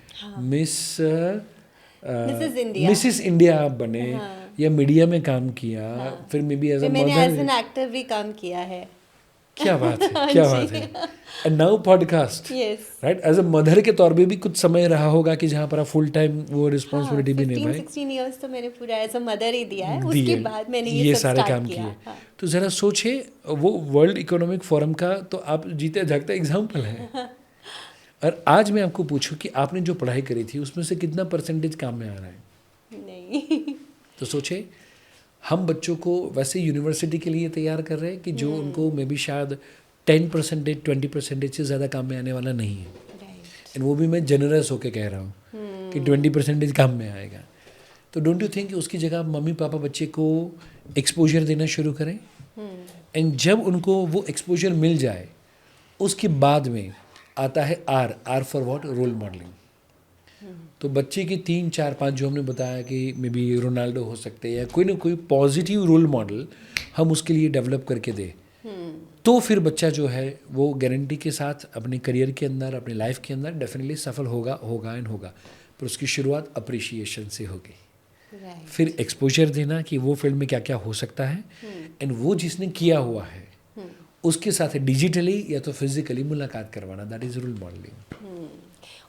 मिसिस इंडिया आप बने, या मीडिया में काम किया, फिर मे बी एज अ मैंने एज मदर, एन एक्टर भी काम किया है। क्या बात है, हाँ क्या जी। बात है। And now podcast, yes. Right, as a mother के तौर पे भी कुछ समय रहा होगा कि जहाँ पर आप फुल टाइम वो हाँ, रिस्पॉन्सिबिलिटी भी 15 निभाए, 16 इयर्स तो मैंने पूरा एज अ मदर ही दिया है, उसके दिए, बाद मैंने ये ये सब सारे स्टार्ट काम किया। किए। हाँ। तो ज़रा सोचे, वो वर्ल्ड इकोनॉमिक फोरम का तो आप जीते जागते एग्जाम्पल है। और आज मैं आपको पूछूं कि आपने जो पढ़ाई करी थी उसमें से कितना परसेंटेज काम में आ रहा है। नहीं। तो सोचे, हम बच्चों को वैसे यूनिवर्सिटी के लिए तैयार कर रहे हैं कि जो उनको मे बी शायद 10% 20% से ज़्यादा काम में आने वाला नहीं है। राइट। एंड वो भी मैं जनरस होके कह रहा हूँ कि 20% काम में आएगा। तो डोंट यू थिंक कि उसकी जगह आप मम्मी पापा बच्चे को एक्सपोजर देना शुरू करें, एंड जब उनको वो एक्सपोजर मिल जाए उसके बाद में आता है R for what, role modelling. तो बच्चे की 3 4 5 जो हमने बताया कि मे बी रोनाल्डो हो सकते हैं या कोई ना कोई पॉजिटिव रोल मॉडल हम उसके लिए डेवलप करके दें, तो फिर बच्चा जो है वो गारंटी के साथ अपने करियर के अंदर, अपने लाइफ के अंदर डेफिनेटली सफल होगा होगा एंड होगा। पर उसकी शुरुआत अप्रिशिएशन से होगी, राइट। फिर एक्सपोजर देना कि वो फील्ड में क्या क्या हो सकता है, एंड वो जिसने किया हुआ है उसके साथ डिजिटली या तो फिजिकली मुलाकात करवाना, दैट इज रोल मॉडलिंग।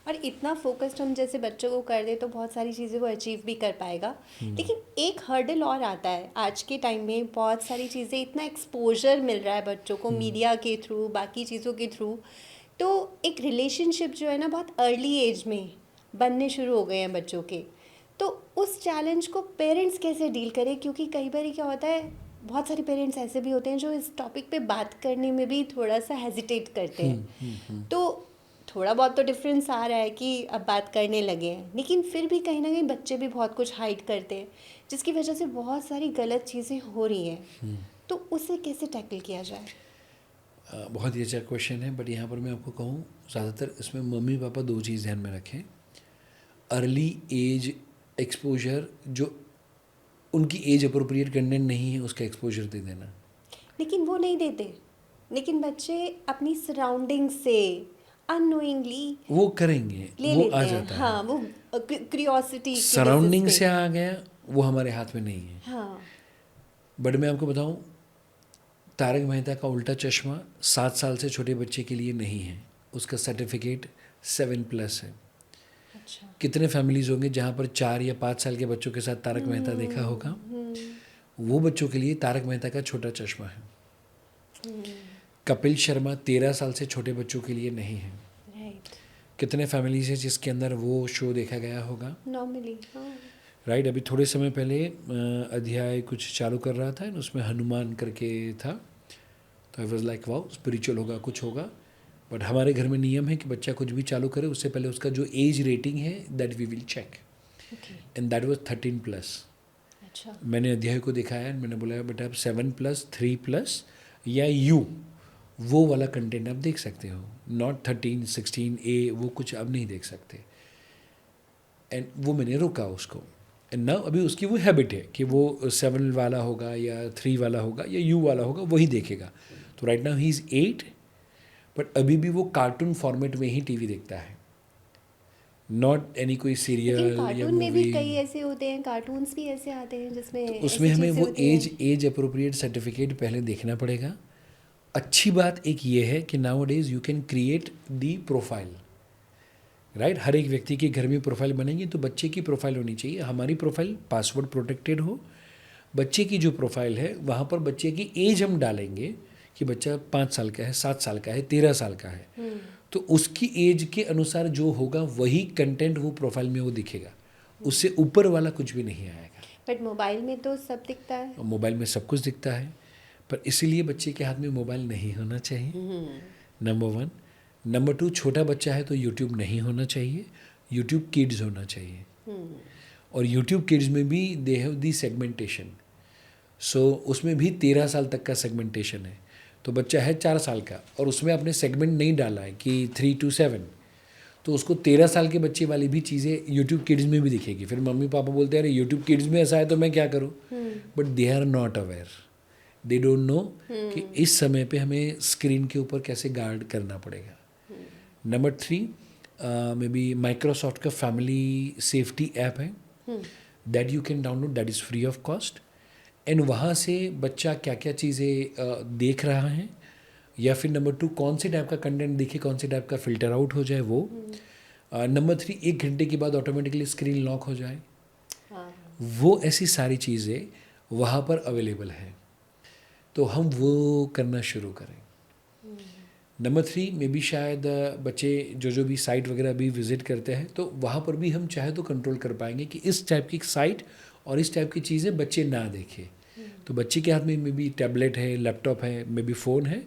और इतना फोकस्ड हम जैसे बच्चों को कर दे तो बहुत सारी चीज़ें वो अचीव भी कर पाएगा। लेकिन एक हर्डल और आता है आज के टाइम में, बहुत सारी चीज़ें, इतना एक्सपोजर मिल रहा है बच्चों को मीडिया के थ्रू, बाकी चीज़ों के थ्रू, तो एक रिलेशनशिप जो है ना बहुत अर्ली एज में बनने शुरू हो गए हैं बच्चों के। तो उस चैलेंज को पेरेंट्स कैसे डील करें, क्योंकि कई बार क्या होता है, बहुत सारे पेरेंट्स ऐसे भी होते हैं जो इस टॉपिक पे बात करने में भी थोड़ा सा हेजिटेट करते हैं। तो थोड़ा बहुत तो डिफरेंस आ रहा है कि अब बात करने लगे हैं, लेकिन फिर भी कहीं ना कहीं बच्चे भी बहुत कुछ हाइड करते हैं, जिसकी वजह से बहुत सारी गलत चीज़ें हो रही हैं। तो उसे कैसे टैकल किया जाए? बहुत ही अच्छा क्वेश्चन है, बट यहाँ पर मैं आपको कहूँ ज़्यादातर इसमें मम्मी पापा दो चीज़ ध्यान में रखें। अर्ली एज एक्सपोजर, जो उनकी एज अप्रोप्रिएट कंटेंट नहीं है उसका एक्सपोजर दे देना। लेकिन वो नहीं देते, लेकिन बच्चे अपनी सराउंडिंग से अननोइंगली वो करेंगे, ले वो आ लेते हैं। जाता है। हाँ, वो क्यूरियोसिटी के बेसिस सराउंडिंग पे। से आ गया, वो हमारे हाथ में नहीं है। हाँ। बट मैं आपको बताऊं, तारक मेहता का उल्टा चश्मा 7 साल से छोटे बच्चे के लिए नहीं है, उसका सर्टिफिकेट 7+ है। अच्छा। कितने फैमिलीज होंगे जहाँ पर 4 या 5 साल के बच्चों के साथ तारक मेहता देखा होगा, वो बच्चों के लिए तारक मेहता का छोटा चश्मा है। कपिल शर्मा 13 साल से छोटे बच्चों के लिए नहीं है। राइट। कितने फैमिलीज है जिसके अंदर वो शो देखा गया होगा, नॉर्मली। हाँ। राइट। अभी थोड़े समय पहले अध्याय कुछ चालू कर रहा था, उसमें हनुमान करके था, तो I was like wow, spiritual होगा, कुछ होगा। बट हमारे घर में नियम है कि बच्चा कुछ भी चालू करे उससे पहले उसका जो एज रेटिंग है that we will check, okay. And that was 13+। अच्छा। मैंने अध्याय को दिखाया, मैंने बोला बेटा आप 7+, 3+ या यू, वो वाला कंटेंट आप देख सकते हो, नॉट 13 16 ए, वो कुछ आप नहीं देख सकते। एंड वो मैंने रोका उसको, एंड नाउ अभी उसकी वो हैबिट है कि वो 7 वाला होगा या 3 वाला होगा या यू वाला होगा, वही देखेगा। तो right now he is 8, but अभी भी वो कार्टून फॉर्मेट में ही टीवी देखता है, नॉट एनी कोई लेकिन सीरियल या कार्टून में भी मूवी। कई ऐसे होते हैं, कार्टून्स भी ऐसे आते हैं जिसमें तो ऐसी उसमें हमें चीज़ें वो होती हैं। एज अप्रोप्रिएट सर्टिफिकेट पहले देखना पड़ेगा। अच्छी बात एक ये है कि nowadays you can create the profile, right. हर एक व्यक्ति के घर में प्रोफाइल बनेगी, तो बच्चे की प्रोफाइल होनी चाहिए, हमारी प्रोफाइल पासवर्ड प्रोटेक्टेड हो। बच्चे की जो प्रोफाइल है वहाँ पर बच्चे की एज हम डालेंगे कि बच्चा 5 साल का है, 7 साल का है, 13 साल का है, तो उसकी एज के अनुसार जो होगा वही कंटेंट वो प्रोफाइल में वो दिखेगा, उससे ऊपर वाला कुछ भी नहीं आएगा। बट मोबाइल में तो सब दिखता है। और मोबाइल में सब कुछ दिखता है, पर इसीलिए बच्चे के हाथ में मोबाइल नहीं होना चाहिए, नंबर 1। नंबर 2, छोटा बच्चा है तो यूट्यूब नहीं होना चाहिए, यूट्यूब किड्स होना चाहिए। और यूट्यूब किड्स में भी दे हैव दी सेगमेंटेशन, सो उसमें भी 13 साल तक का सेगमेंटेशन है। तो बच्चा है 4 साल का और उसमें आपने सेगमेंट नहीं डाला है कि 3 to 7, तो उसको 13 साल के बच्चे वाली भी चीज़ें यूट्यूब किड्स में भी दिखेगी। फिर मम्मी पापा बोलते हैं अरे यूट्यूब किड्स में ऐसा है तो मैं क्या करूँ, but they are not aware, they don't know कि इस समय पे हमें स्क्रीन के ऊपर कैसे गार्ड करना पड़ेगा। नंबर 3, मे बी माइक्रोसॉफ्ट का फैमिली सेफ्टी ऐप है, that you can download, that is free of cost. And वहाँ से बच्चा क्या क्या चीज़ें देख रहा है या फिर नंबर 2 कौन से टाइप का कंटेंट दिखे, कौन से टाइप का फ़िल्टर आउट हो जाए वो। नंबर 3 1 घंटे के बाद ऑटोमेटिकली स्क्रीन लॉक हो जाए। हाँ। वो ऐसी सारी चीज़ें वहाँ पर अवेलेबल हैं, तो हम वो करना शुरू करें। नंबर 3 में भी शायद बच्चे जो भी साइट वगैरह भी विज़िट करते हैं, तो वहाँ पर भी हम चाहे तो कंट्रोल कर पाएंगे कि इस टाइप की साइट और इस टाइप की चीज़ें बच्चे ना देखें। तो बच्चे के हाथ में भी टैबलेट है, लैपटॉप है, में भी फ़ोन है,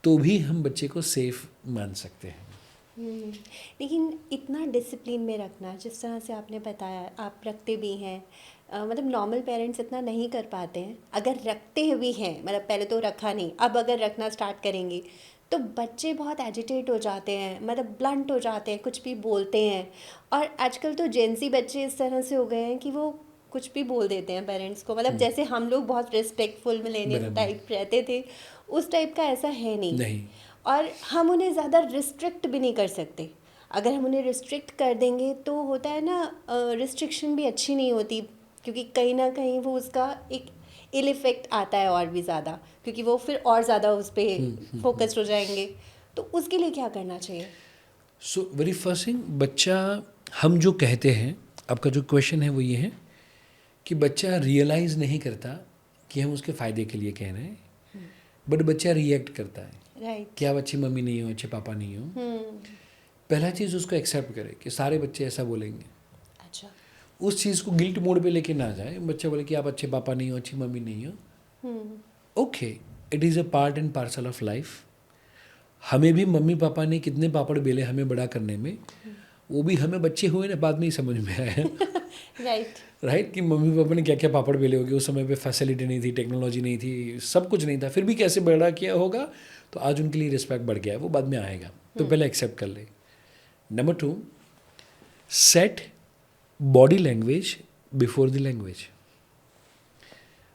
तो भी हम बच्चे को सेफ़ मान सकते हैं। लेकिन इतना डिसिप्लिन में रखना, जिस तरह से आपने बताया, आप रखते भी हैं, मतलब नॉर्मल पेरेंट्स इतना नहीं कर पाते हैं। अगर रखते भी हैं, मतलब पहले तो रखा नहीं, अब अगर रखना स्टार्ट करेंगे तो बच्चे बहुत एजिटेट हो जाते हैं, मतलब ब्लंट हो जाते हैं, कुछ भी बोलते हैं। और आजकल तो जेंसी बच्चे इस तरह से हो गए हैं कि वो कुछ भी बोल देते हैं पेरेंट्स को, मतलब जैसे हम लोग बहुत रिस्पेक्टफुल मिलेनियल बराबर। टाइप रहते थे, उस टाइप का ऐसा है नहीं। नहीं, और हम उन्हें ज़्यादा रिस्ट्रिक्ट भी नहीं कर सकते। अगर हम उन्हें रिस्ट्रिक्ट कर देंगे तो होता है ना, रिस्ट्रिक्शन भी अच्छी नहीं होती, क्योंकि कहीं ना कहीं वो उसका एक इल इफ़ेक्ट आता है और भी ज़्यादा, क्योंकि वो फिर और ज़्यादा उस पर फोकस्ड हो जाएंगे। तो उसके लिए क्या करना चाहिए? सो वेरी फर्स्ट थिंग, बच्चा हम जो कहते हैं, आपका जो क्वेश्चन है वो ये है कि बच्चा रियलाइज़ नहीं करता कि हम उसके फ़ायदे के लिए कह रहे हैं, बट बच्चा रिएक्ट करता है राइट। कि आप अच्छी मम्मी नहीं हो, अच्छे पापा नहीं हो। पहला चीज़ उसको एक्सेप्ट करे कि सारे बच्चे ऐसा बोलेंगे। अच्छा। उस चीज़ को गिल्ट मोड पे लेके ना जाए। बच्चा बोले कि आप अच्छे पापा नहीं हो, अच्छी मम्मी नहीं हो, okay, it is a part and parcel of life. हमें भी मम्मी पापा ने कितने पापड़ बेले हमें बड़ा करने में, वो भी हमें बच्चे हुए ना बाद में ही समझ में आया। राइट। राइट, कि मम्मी पापा ने क्या क्या पापड़ बेले होंगे। उस समय पे फैसिलिटी नहीं थी, टेक्नोलॉजी नहीं थी, सब कुछ नहीं था, फिर भी कैसे बड़ा किया होगा, तो आज उनके लिए रिस्पेक्ट बढ़ गया है, वो बाद में आएगा। तो पहले एक्सेप्ट कर ले। Number 2, set body language before the language.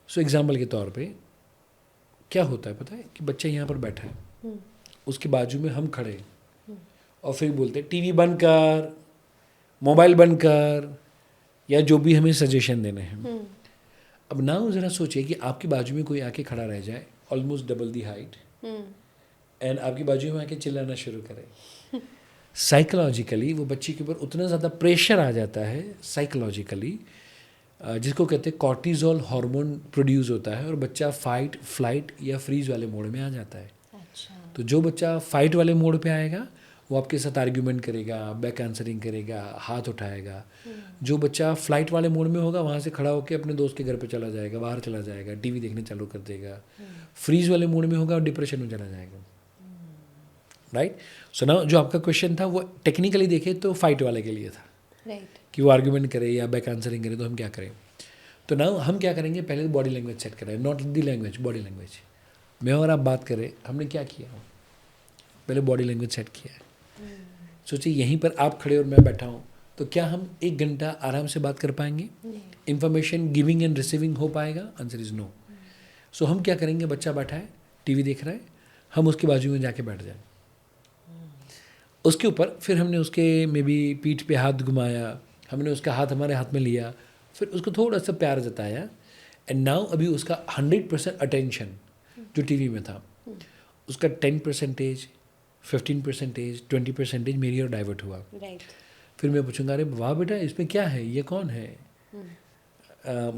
So example के तौर पे क्या होता है पता है, कि बच्चा यहाँ पर बैठा है, उसके बाजू में हम खड़े हैं और फिर बोलते हैं टीवी बंद कर, मोबाइल बंद कर, या जो भी हमें सजेशन देने हैं। अब ना ज़रा सोचिए कि आपके बाजू में कोई आके खड़ा रह जाए, almost double the height, and आपकी बाजू में आके चिल्लाना शुरू करे। साइकोलॉजिकली वो बच्चे के ऊपर उतना ज़्यादा प्रेशर आ जाता है साइकोलॉजिकली, जिसको कहते हैं कॉर्टिजोल हार्मोन प्रोड्यूस होता है, और बच्चा फाइट, फ्लाइट या फ्रीज वाले मोड में आ जाता है। अच्छा। तो जो बच्चा फाइट वाले मोड पे आएगा वो आपके साथ आर्ग्यूमेंट करेगा, बैक आंसरिंग करेगा, हाथ उठाएगा। जो बच्चा फ्लाइट वाले मोड में होगा वहाँ से खड़ा होकर अपने दोस्त के घर पे चला जाएगा, बाहर चला जाएगा, टीवी देखने चालू कर देगा। फ्रीज वाले मोड में होगा और डिप्रेशन में चला जाएगा। राइट। सो ना, जो आपका क्वेश्चन था वो टेक्निकली देखे तो फाइट वाले के लिए था, राइट। कि वो आर्ग्यूमेंट करे या बैक आंसरिंग करे, तो हम क्या करें। तो ना हम क्या करेंगे, पहले बॉडी लैंग्वेज सेट करें, not the language, body language. मैं और आप बात करें, हमने क्या किया, पहले बॉडी लैंग्वेज सेट किया है। सोचिए यहीं पर आप खड़े और मैं बैठा हूँ, तो क्या हम 1 घंटा आराम से बात कर पाएंगे? इंफॉर्मेशन गिविंग एंड रिसीविंग हो पाएगा? Answer is no. सो हम क्या करेंगे, बच्चा बैठा है, टीवी देख रहा है, हम उसके बाजू में जाके बैठ जाए, उसके ऊपर, फिर हमने उसके मे बी पीठ पे हाथ घुमाया, हमने उसका हाथ हमारे हाथ में लिया, फिर उसको थोड़ा सा प्यार जताया, एंड नाउ अभी उसका 100% अटेंशन जो टीवी में था, उसका 10%, 15%, 20% मेरी और डाइवर्ट हुआ। राइट। फिर मैं पूछूंगा, अरे वाह बेटा, इसमें क्या है, ये कौन है,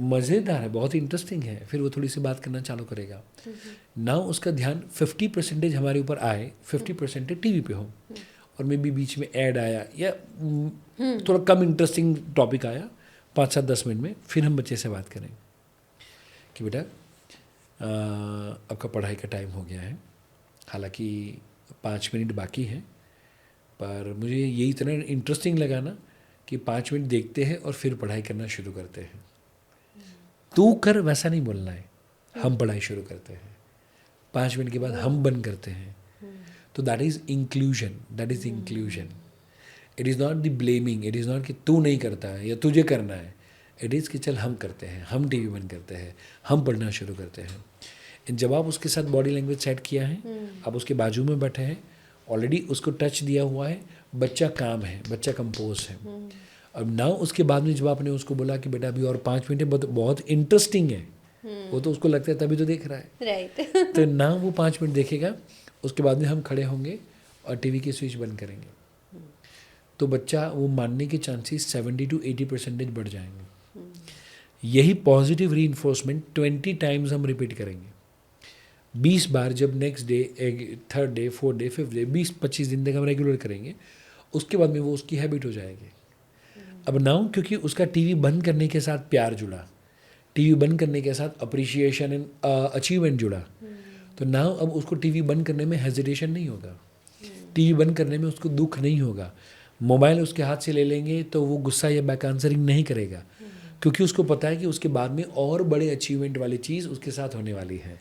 मज़ेदार है, बहुत इंटरेस्टिंग है। फिर वो थोड़ी सी बात करना चालू करेगा। नाउ उसका ध्यान 50% हमारे ऊपर आए, 50% टीवी पे हो, और मे बी बीच में ऐड आया या थोड़ा कम इंटरेस्टिंग टॉपिक आया 5-7-10 मिनट में, फिर हम बच्चे से बात करें कि बेटा आपका पढ़ाई का टाइम हो गया है, हालांकि 5 मिनट बाकी है, पर मुझे ये इतना इंटरेस्टिंग लगा ना कि 5 मिनट देखते हैं और फिर पढ़ाई करना शुरू करते हैं। तू कर वैसा नहीं बोलना है, हम पढ़ाई शुरू करते हैं, 5 मिनट के बाद हम बंद करते हैं। तो that is inclusion, that is inclusion. It is not the blaming, it is not कि तू नहीं करता है या तुझे करना है, इट इज़ कि चल हम करते हैं, हम टीवी बंद करते हैं, हम पढ़ना शुरू करते हैं। जब आप उसके साथ बॉडी लैंग्वेज सेट किया है, आप उसके बाजू में बैठे हैं, ऑलरेडी उसको टच दिया हुआ है, बच्चा काम है, बच्चा कंपोज है। अब नाउ उसके बाद में जब आपने उसको बोला कि बेटा अभी और 5 मिनट है, बहुत इंटरेस्टिंग है, वो तो उसको लगता है तभी तो देख रहा है। राइट। तो नाउ वो 5 मिनट देखेगा, उसके बाद में हम खड़े होंगे और टीवी की स्विच बंद करेंगे, तो बच्चा वो मानने के चांसेस 70 to 80% बढ़ जाएंगे। यही पॉजिटिव रीइंफोर्समेंट 20 टाइम्स हम रिपीट करेंगे। 20 बार, जब next day, third day, fourth day, fifth day, 20-25 दिन तक हम रेगुलर करेंगे, उसके बाद में वो उसकी हैबिट हो जाएगी। अब नाउ क्योंकि उसका टीवी बंद करने के साथ प्यार जुड़ा, टीवी बंद करने के साथ अप्रिशिएशन एंड अचीवमेंट जुड़ा, तो नाउ अब उसको टीवी बंद करने में हेजिटेशन नहीं होगा, टीवी बंद करने में उसको दुख नहीं होगा। मोबाइल उसके हाथ से ले लेंगे तो वो गुस्सा या बैक आंसरिंग नहीं करेगा, क्योंकि उसको पता है कि उसके बाद में और बड़े अचीवमेंट वाली चीज़ उसके साथ होने वाली है।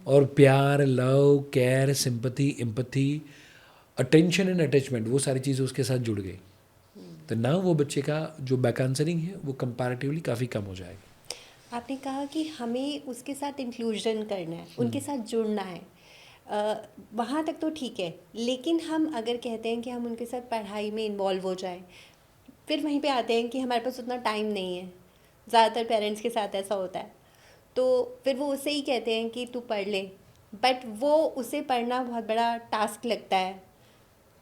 और प्यार, love, care, sympathy, empathy, attention and attachment, वो सारी चीज़ें उसके साथ जुड़ गई। तो ना वो बच्चे का जो बैक आंसरिंग है वो कंपैरेटिवली काफ़ी कम हो जाएगा। आपने कहा कि हमें उसके साथ इंक्लूजन करना है, उनके साथ जुड़ना है, वहाँ तक तो ठीक है, लेकिन हम अगर कहते हैं कि हम उनके साथ पढ़ाई में इन्वॉल्व हो जाएं, फिर वहीं पे आते हैं कि हमारे पास उतना टाइम नहीं है। ज़्यादातर पेरेंट्स के साथ ऐसा होता है, तो फिर वो उससे ही कहते हैं कि तू पढ़ ले, बट वो उसे पढ़ना बहुत बड़ा टास्क लगता है,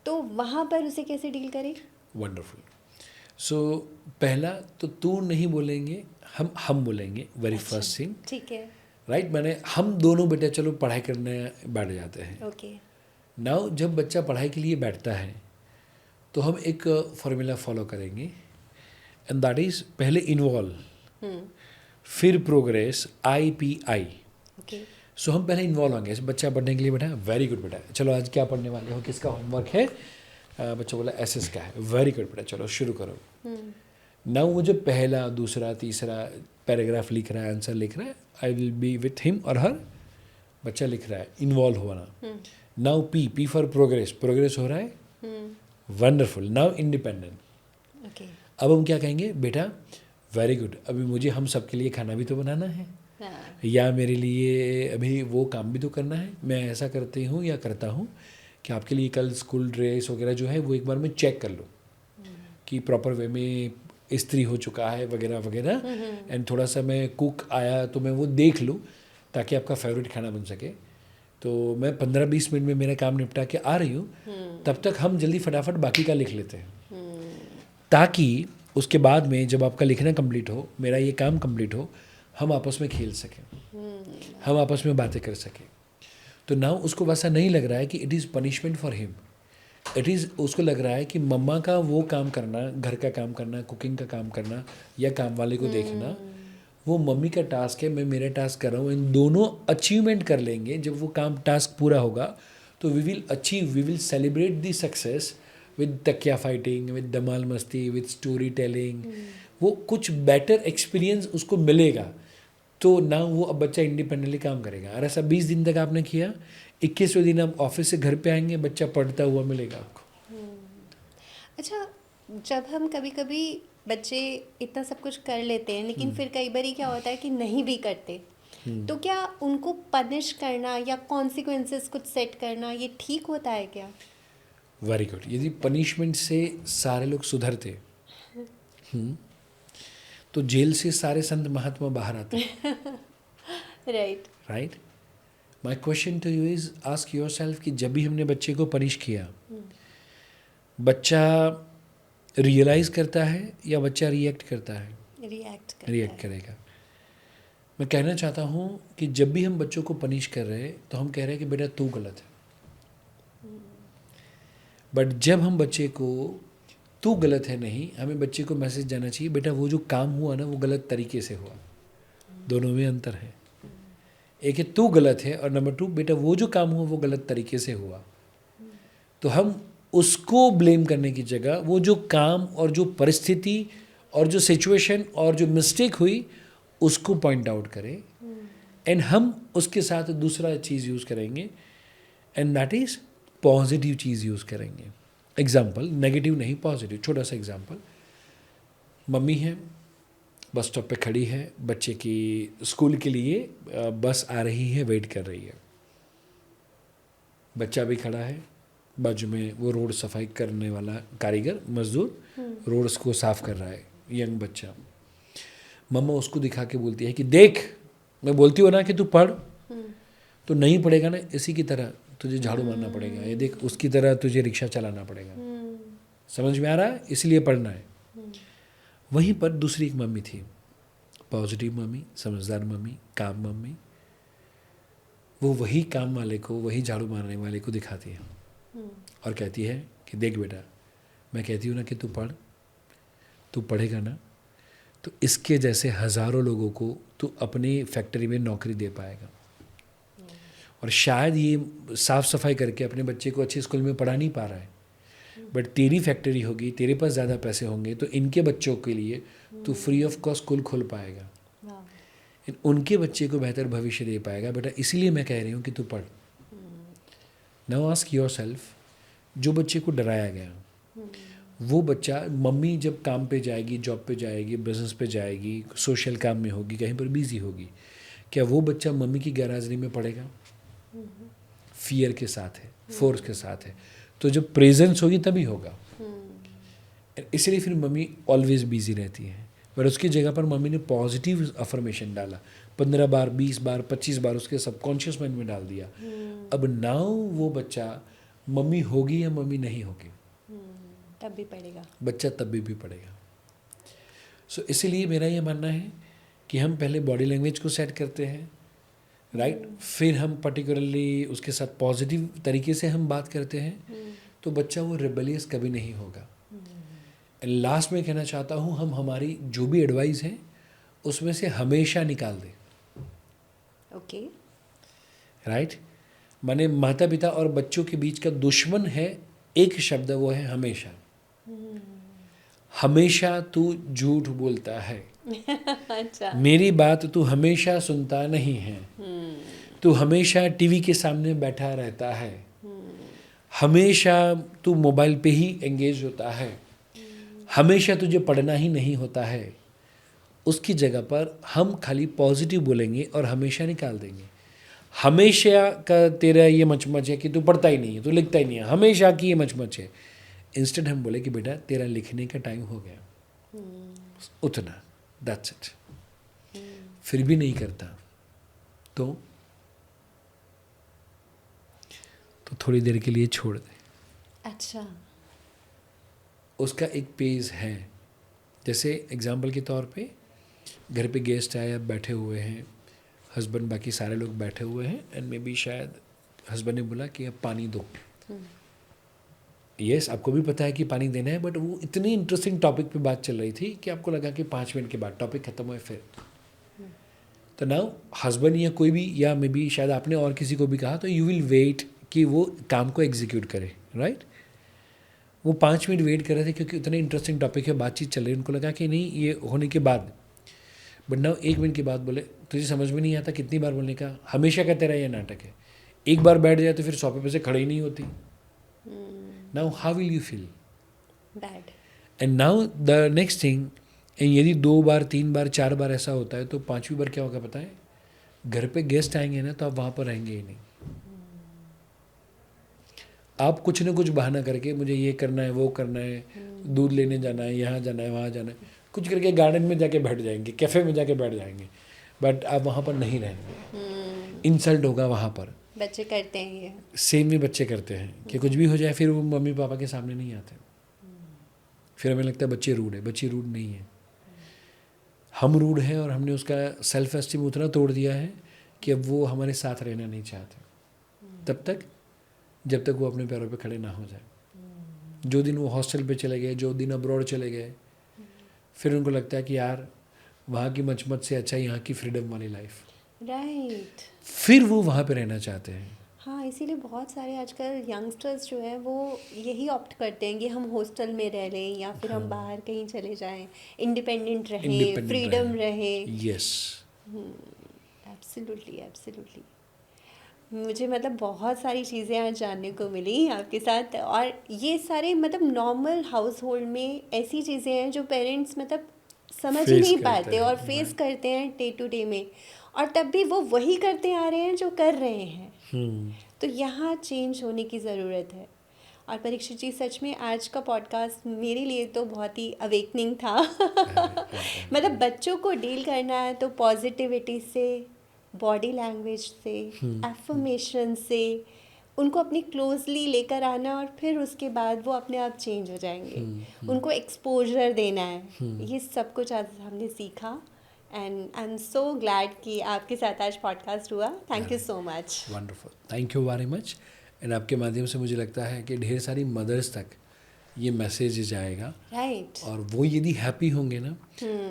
तो वहाँ पर उसे कैसे डील करें? वंडरफुल। सो पहला तो तू नहीं बोलेंगे, हम बोलेंगे, वेरी फर्स्ट थिंग, ठीक है, राइट। मैंने हम दोनों बेटा चलो पढ़ाई करने बैठ जाते हैं। ओके, नाउ जब बच्चा पढ़ाई के लिए बैठता है तो हम एक फॉर्मूला फॉलो करेंगे, एंड दैट इज़ पहले इन्वॉल्व, फिर प्रोग्रेस, IPI। ओके, सो हम पहले इन्वॉल्व होंगे। जैसे बच्चा पढ़ने के लिए बैठा, वेरी गुड बेटा, चलो आज क्या पढ़ने वाले हो, किसका होमवर्क है? बच्चा बोला SS का है, वेरी गुड बेटा, चलो शुरू करो। ना वो जो पहला, दूसरा, तीसरा पैराग्राफ लिख रहा है, आंसर लिख रहा है, I will be with him और हर, बच्चा लिख रहा है, इन्वॉल्व होना। Now P for progress, progress हो रहा है, वंडरफुल। नाउ इंडिपेंडेंट, ओके, अब हम क्या कहेंगे, बेटा वेरी गुड, अभी मुझे हम सबके लिए खाना भी तो बनाना है, या मेरे लिए अभी वो काम भी तो करना है। मैं ऐसा करती हूँ या करता हूँ कि आपके लिए कल स्कूल ड्रेस वगैरह जो है वो एक बार मैं चेक कर लूँ कि प्रॉपर वे में इस्त्री हो चुका है वगैरह वगैरह, एंड थोड़ा सा मैं कुक आया तो मैं वो देख लूँ ताकि आपका फेवरेट खाना बन सके। तो मैं 15-20 मिनट में मेरा काम निपटा के आ रही हूँ, तब तक हम जल्दी फटाफट बाकी का लिख लेते हैं, ताकि उसके बाद में जब आपका लिखना कंप्लीट हो, मेरा ये काम कंप्लीट हो, हम आपस में खेल सकें, हम आपस में बातें कर सकें। तो नाउ उसको वैसा नहीं लग रहा है कि it is punishment for him, it is, उसको लग रहा है कि मम्मा का वो काम करना, घर का काम करना, कुकिंग का काम करना या काम वाले को देखना, वो मम्मी का टास्क है, मैं मेरा टास्क कर रहा हूँ। इन दोनों अचीवमेंट कर लेंगे। जब वो काम टास्क पूरा होगा तो we will achieve, we will celebrate the success with तकिया फाइटिंग, विद धमाल मस्ती, विद स्टोरी टेलिंग। वो कुछ बेटर एक्सपीरियंस उसको मिलेगा, तो ना वो अब बच्चा इंडिपेंडेंटली काम करेगा। और ऐसा 20 दिन तक आपने किया, 21वें दिन आप ऑफिस से घर पे आएंगे, बच्चा पढ़ता हुआ मिलेगा आपको। अच्छा, जब हम कभी कभी बच्चे इतना सब कुछ कर लेते हैं, लेकिन फिर कई बार क्या होता है कि नहीं भी करते, तो क्या उनको पनिश करना या कॉन्सिक्वेंसेस कुछ सेट करना ये ठीक होता है क्या? Very good. यदि पनिशमेंट से सारे लोग सुधरते तो जेल से सारे संत महात्मा बाहर आते। Right, right. My question to you is, ask yourself कि जब भी हमने बच्चे को पनिश किया, बच्चा रियलाइज करता है या बच्चा रिएक्ट करता है? रिएक्ट करेगा। मैं कहना चाहता हूँ कि जब भी हम बच्चों को पनिश कर रहे हैं तो हम कह रहे हैं कि बेटा तू गलत है, बट जब हम बच्चे को तू गलत है नहीं, हमें बच्चे को मैसेज जाना चाहिए, बेटा वो जो काम हुआ ना वो गलत तरीके से हुआ। दोनों में अंतर है। एक है तू गलत है, और नंबर 2 बेटा वो जो काम हुआ वो गलत तरीके से हुआ। तो हम उसको ब्लेम करने की जगह वो जो काम और जो परिस्थिति और जो सिचुएशन और जो मिस्टेक हुई उसको पॉइंट आउट करें, एंड हम उसके साथ दूसरा चीज़ यूज़ करेंगे, and that is positive cheese use करेंगे। एग्जाम्पल, नेगेटिव नहीं, पॉजिटिव। छोटा सा एग्जाम्पल, मम्मी है, बस स्टॉप पे खड़ी है, बच्चे की स्कूल के लिए बस आ रही है, वेट कर रही है, बच्चा भी खड़ा है, बाजू में वो रोड सफाई करने वाला कारीगर मजदूर रोड्स को साफ कर रहा है, यंग बच्चा। मम्मा उसको दिखा के बोलती है कि देख, मैं बोलती हूँ ना कि तू पढ़, तो नहीं पढ़ेगा ना, इसी की तरह तुझे झाड़ू मारना पड़ेगा, ये देख उसकी तरह तुझे रिक्शा चलाना पड़ेगा। समझ में आ रहा है? इसलिए पढ़ना है। वहीं पर दूसरी एक मम्मी थी, पॉजिटिव मम्मी, समझदार मम्मी, काम मम्मी। वो वही काम वाले को, वही झाड़ू मारने वाले को दिखाती है और कहती है कि देख बेटा, मैं कहती हूँ ना कि तू पढ़ेगा ना तो इसके जैसे हज़ारों लोगों को तू अपनी फैक्ट्री में नौकरी दे पाएगा। और शायद ये साफ़ सफाई करके अपने बच्चे को अच्छे स्कूल में पढ़ा नहीं पा रहा है, बट तेरी फैक्ट्री होगी, तेरे पास ज़्यादा पैसे होंगे तो इनके बच्चों के लिए तू फ्री ऑफ कॉस्ट स्कूल खोल पाएगा, उनके बच्चे को बेहतर भविष्य दे पाएगा। बेटा इसलिए मैं कह रही हूँ कि तू पढ़। नाउ आस्क योर सेल्फ, जो बच्चे को डराया गया, वो बच्चा, मम्मी जब काम पे जाएगी, जॉब पे जाएगी, बिजनेस पे जाएगी, सोशल काम में होगी, कहीं पर बिजी होगी, क्या वो बच्चा मम्मी की गैरहाजिरी में पढ़ेगा? फियर के साथ है, फोर्स के साथ है। तो जब प्रेजेंस होगी तभी होगा। इसलिए फिर मम्मी ऑलवेज बिजी रहती है, पर उसकी जगह पर मम्मी ने पॉजिटिव अफर्मेशन डाला, 15 बार, 20 बार, 25 बार उसके सबकॉन्शियस माइंड में डाल दिया। अब नाउ वो बच्चा मम्मी होगी या मम्मी नहीं होगी, तब भी पढ़ेगा बच्चा, तब भी पढ़ेगा। सो इसलिए मेरा ये मानना है कि हम पहले बॉडी लैंग्वेज को सेट करते हैं, राइट, फिर हम पर्टिकुलरली उसके साथ पॉजिटिव तरीके से हम बात करते हैं, तो बच्चा वो रिबेलियस कभी नहीं होगा। लास्ट में कहना चाहता हूँ, हम हमारी जो भी एडवाइस है उसमें से हमेशा निकाल दें। ओके, राइट, माने माता पिता और बच्चों के बीच का दुश्मन है एक शब्द, वो है हमेशा। हमेशा तू झूठ बोलता है। अच्छा, मेरी बात तू हमेशा सुनता नहीं है। तू हमेशा टीवी के सामने बैठा रहता है। हमेशा तू मोबाइल पे ही एंगेज होता है। हमेशा तुझे पढ़ना ही नहीं होता है। उसकी जगह पर हम खाली पॉजिटिव बोलेंगे और हमेशा निकाल देंगे। हमेशा का तेरा ये मचमच है कि तू पढ़ता ही नहीं है, तू लिखता ही नहीं है, हमेशा की ये मचमच है। इंस्टेंट हम बोले कि बेटा तेरा लिखने का टाइम हो गया, उतना, दैट्स इट। फिर भी नहीं करता तो थोड़ी देर के लिए छोड़ दे। अच्छा, उसका एक पेज है, जैसे एग्जाम्पल के तौर पे घर पे गेस्ट आए, अब बैठे हुए हैं, हस्बैंड बाकी सारे लोग बैठे हुए हैं, एंड मे बी शायद हस्बैंड ने बोला कि अब पानी दो। यस, आपको भी पता है कि पानी देना है, बट वो इतनी इंटरेस्टिंग टॉपिक पे बात चल रही थी कि आपको लगा कि 5 मिनट के बाद टॉपिक खत्म हुए फिर। तो नाउ हस्बैंड या कोई भी, या मे बी शायद आपने और किसी को भी कहा, तो यू विल वेट कि वो काम को एग्जीक्यूट करे, राइट। वो 5 मिनट वेट कर रहे थे क्योंकि उतने इंटरेस्टिंग टॉपिक है, बातचीत चल रही है, उनको लगा कि नहीं ये होने के बाद। बट नाउ 1 मिनट के बाद बोले तुझे समझ में नहीं आता कितनी बार बोलने का, हमेशा का तेरा ये नाटक है, एक बार बैठ जाए तो फिर सोफे पे से खड़े ही नहीं होती। Now how will you feel? Bad. And now the next thing, यदि 2 बार 3 बार 4 बार ऐसा होता है तो 5वीं बार क्या होगा पता है? घर पे गेस्ट आएंगे ना तो आप वहाँ पर रहेंगे ही नहीं। आप कुछ ना कुछ बहाना करके मुझे ये करना है, वो करना है, दूध लेने जाना है, यहाँ जाना है, वहाँ जाना है, कुछ करके गार्डन में जाके बैठ जाएंगे, कैफ़े में जाके बैठ जाएंगे, बट आप वहाँ पर नहीं रहेंगे। इंसल्ट होगा वहाँ पर। बच्चे करते हैं ये। सेम भी बच्चे करते हैं कि कुछ भी हो जाए फिर वो मम्मी पापा के सामने नहीं आते। फिर हमें लगता है बच्चे रूड है, बच्चे रूड नहीं है, हम रूड हैं, और हमने उसका सेल्फ एस्टीम उतना तोड़ दिया है कि अब वो हमारे साथ रहना नहीं चाहते तब तक जब तक वो अपने पैरों पे खड़े ना हो जाए। जो दिन वो हॉस्टल पे चले गए, जो दिन अब्रॉड चले गए, फिर उनको लगता है कि यार वहाँ की मचमच से अच्छा यहाँ की फ्रीडम वाली लाइफ, राइट। फिर वो वहाँ पे रहना चाहते हैं। हाँ, इसीलिए बहुत सारे आजकल यंगस्टर्स जो हैं वो यही ऑप्ट करते हैं कि हम हॉस्टल में रह लें या फिर हम बाहर कहीं चले जाएं, इंडिपेंडेंट रहें, फ्रीडम रहे। Yes, absolutely, absolutely. मुझे मतलब बहुत सारी चीज़ें आज जानने को मिली आपके साथ, और ये सारे मतलब नॉर्मल हाउस होल्ड में ऐसी चीज़ें हैं जो पेरेंट्स मतलब समझ ही Face नहीं करते पाते हैं, और फेस करते हैं डे टू डे में, और तब भी वो वही करते आ रहे हैं जो कर रहे हैं। तो यहाँ चेंज होने की ज़रूरत है। और परीक्षित जी, सच में आज का पॉडकास्ट मेरे लिए तो बहुत ही अवेकनिंग था। मतलब बच्चों को डील करना है तो पॉजिटिविटी से, बॉडी लैंग्वेज से, एफर्मेशन से, उनको अपनी क्लोजली लेकर आना और फिर उसके बाद वो अपने आप चेंज हो जाएंगे। उनको एक्सपोजर देना है, ये सब कुछ आज हमने सीखा। And I am so glad कि आपके साथ आज पॉडकास्ट हुआ। Thank you so much. Wonderful, thank you very much. And आपके माध्यम से मुझे लगता है कि ढेर सारी मदर्स तक ये मैसेज जाएगा, राइट, और वो यदि हैप्पी होंगे ना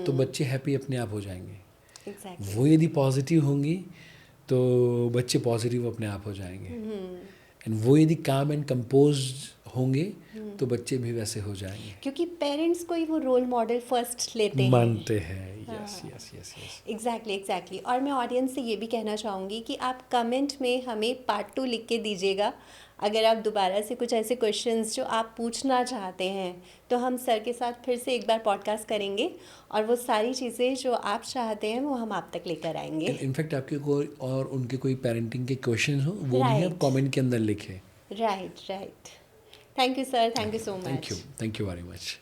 तो बच्चे हैप्पी अपने आप हो जाएंगे। एग्जैक्टली। वो यदि पॉजिटिव होंगी तो बच्चे पॉजिटिव अपने आप हो जाएंगे। एंड वो यदि काम एंड कंपोज होंगे तो बच्चे भी वैसे हो जाएंगे, क्योंकि पेरेंट्स को ही वो रोल मॉडल फर्स्ट लेते हैं। मानते हैं। Yes yes yes yes. Exactly. और मैं ऑडियंस से ये भी कहना चाहूँगी कि आप कमेंट में हमें पार्ट 2 लिख के दीजिएगा। अगर आप दोबारा से कुछ ऐसे क्वेश्चंस जो आप पूछना चाहते हैं तो हम सर के साथ फिर से एक बार पॉडकास्ट करेंगे, और वो सारी चीज़ें जो आप चाहते हैं वो हम आप तक लेकर आएंगे। इनफैक्ट आपके कोई और उनके कोई पेरेंटिंग के क्वेश्चन हो वो भी आप Right. कमेंट के अंदर लिखें। Right. Thank you sir, thank you so much. Thank you very much.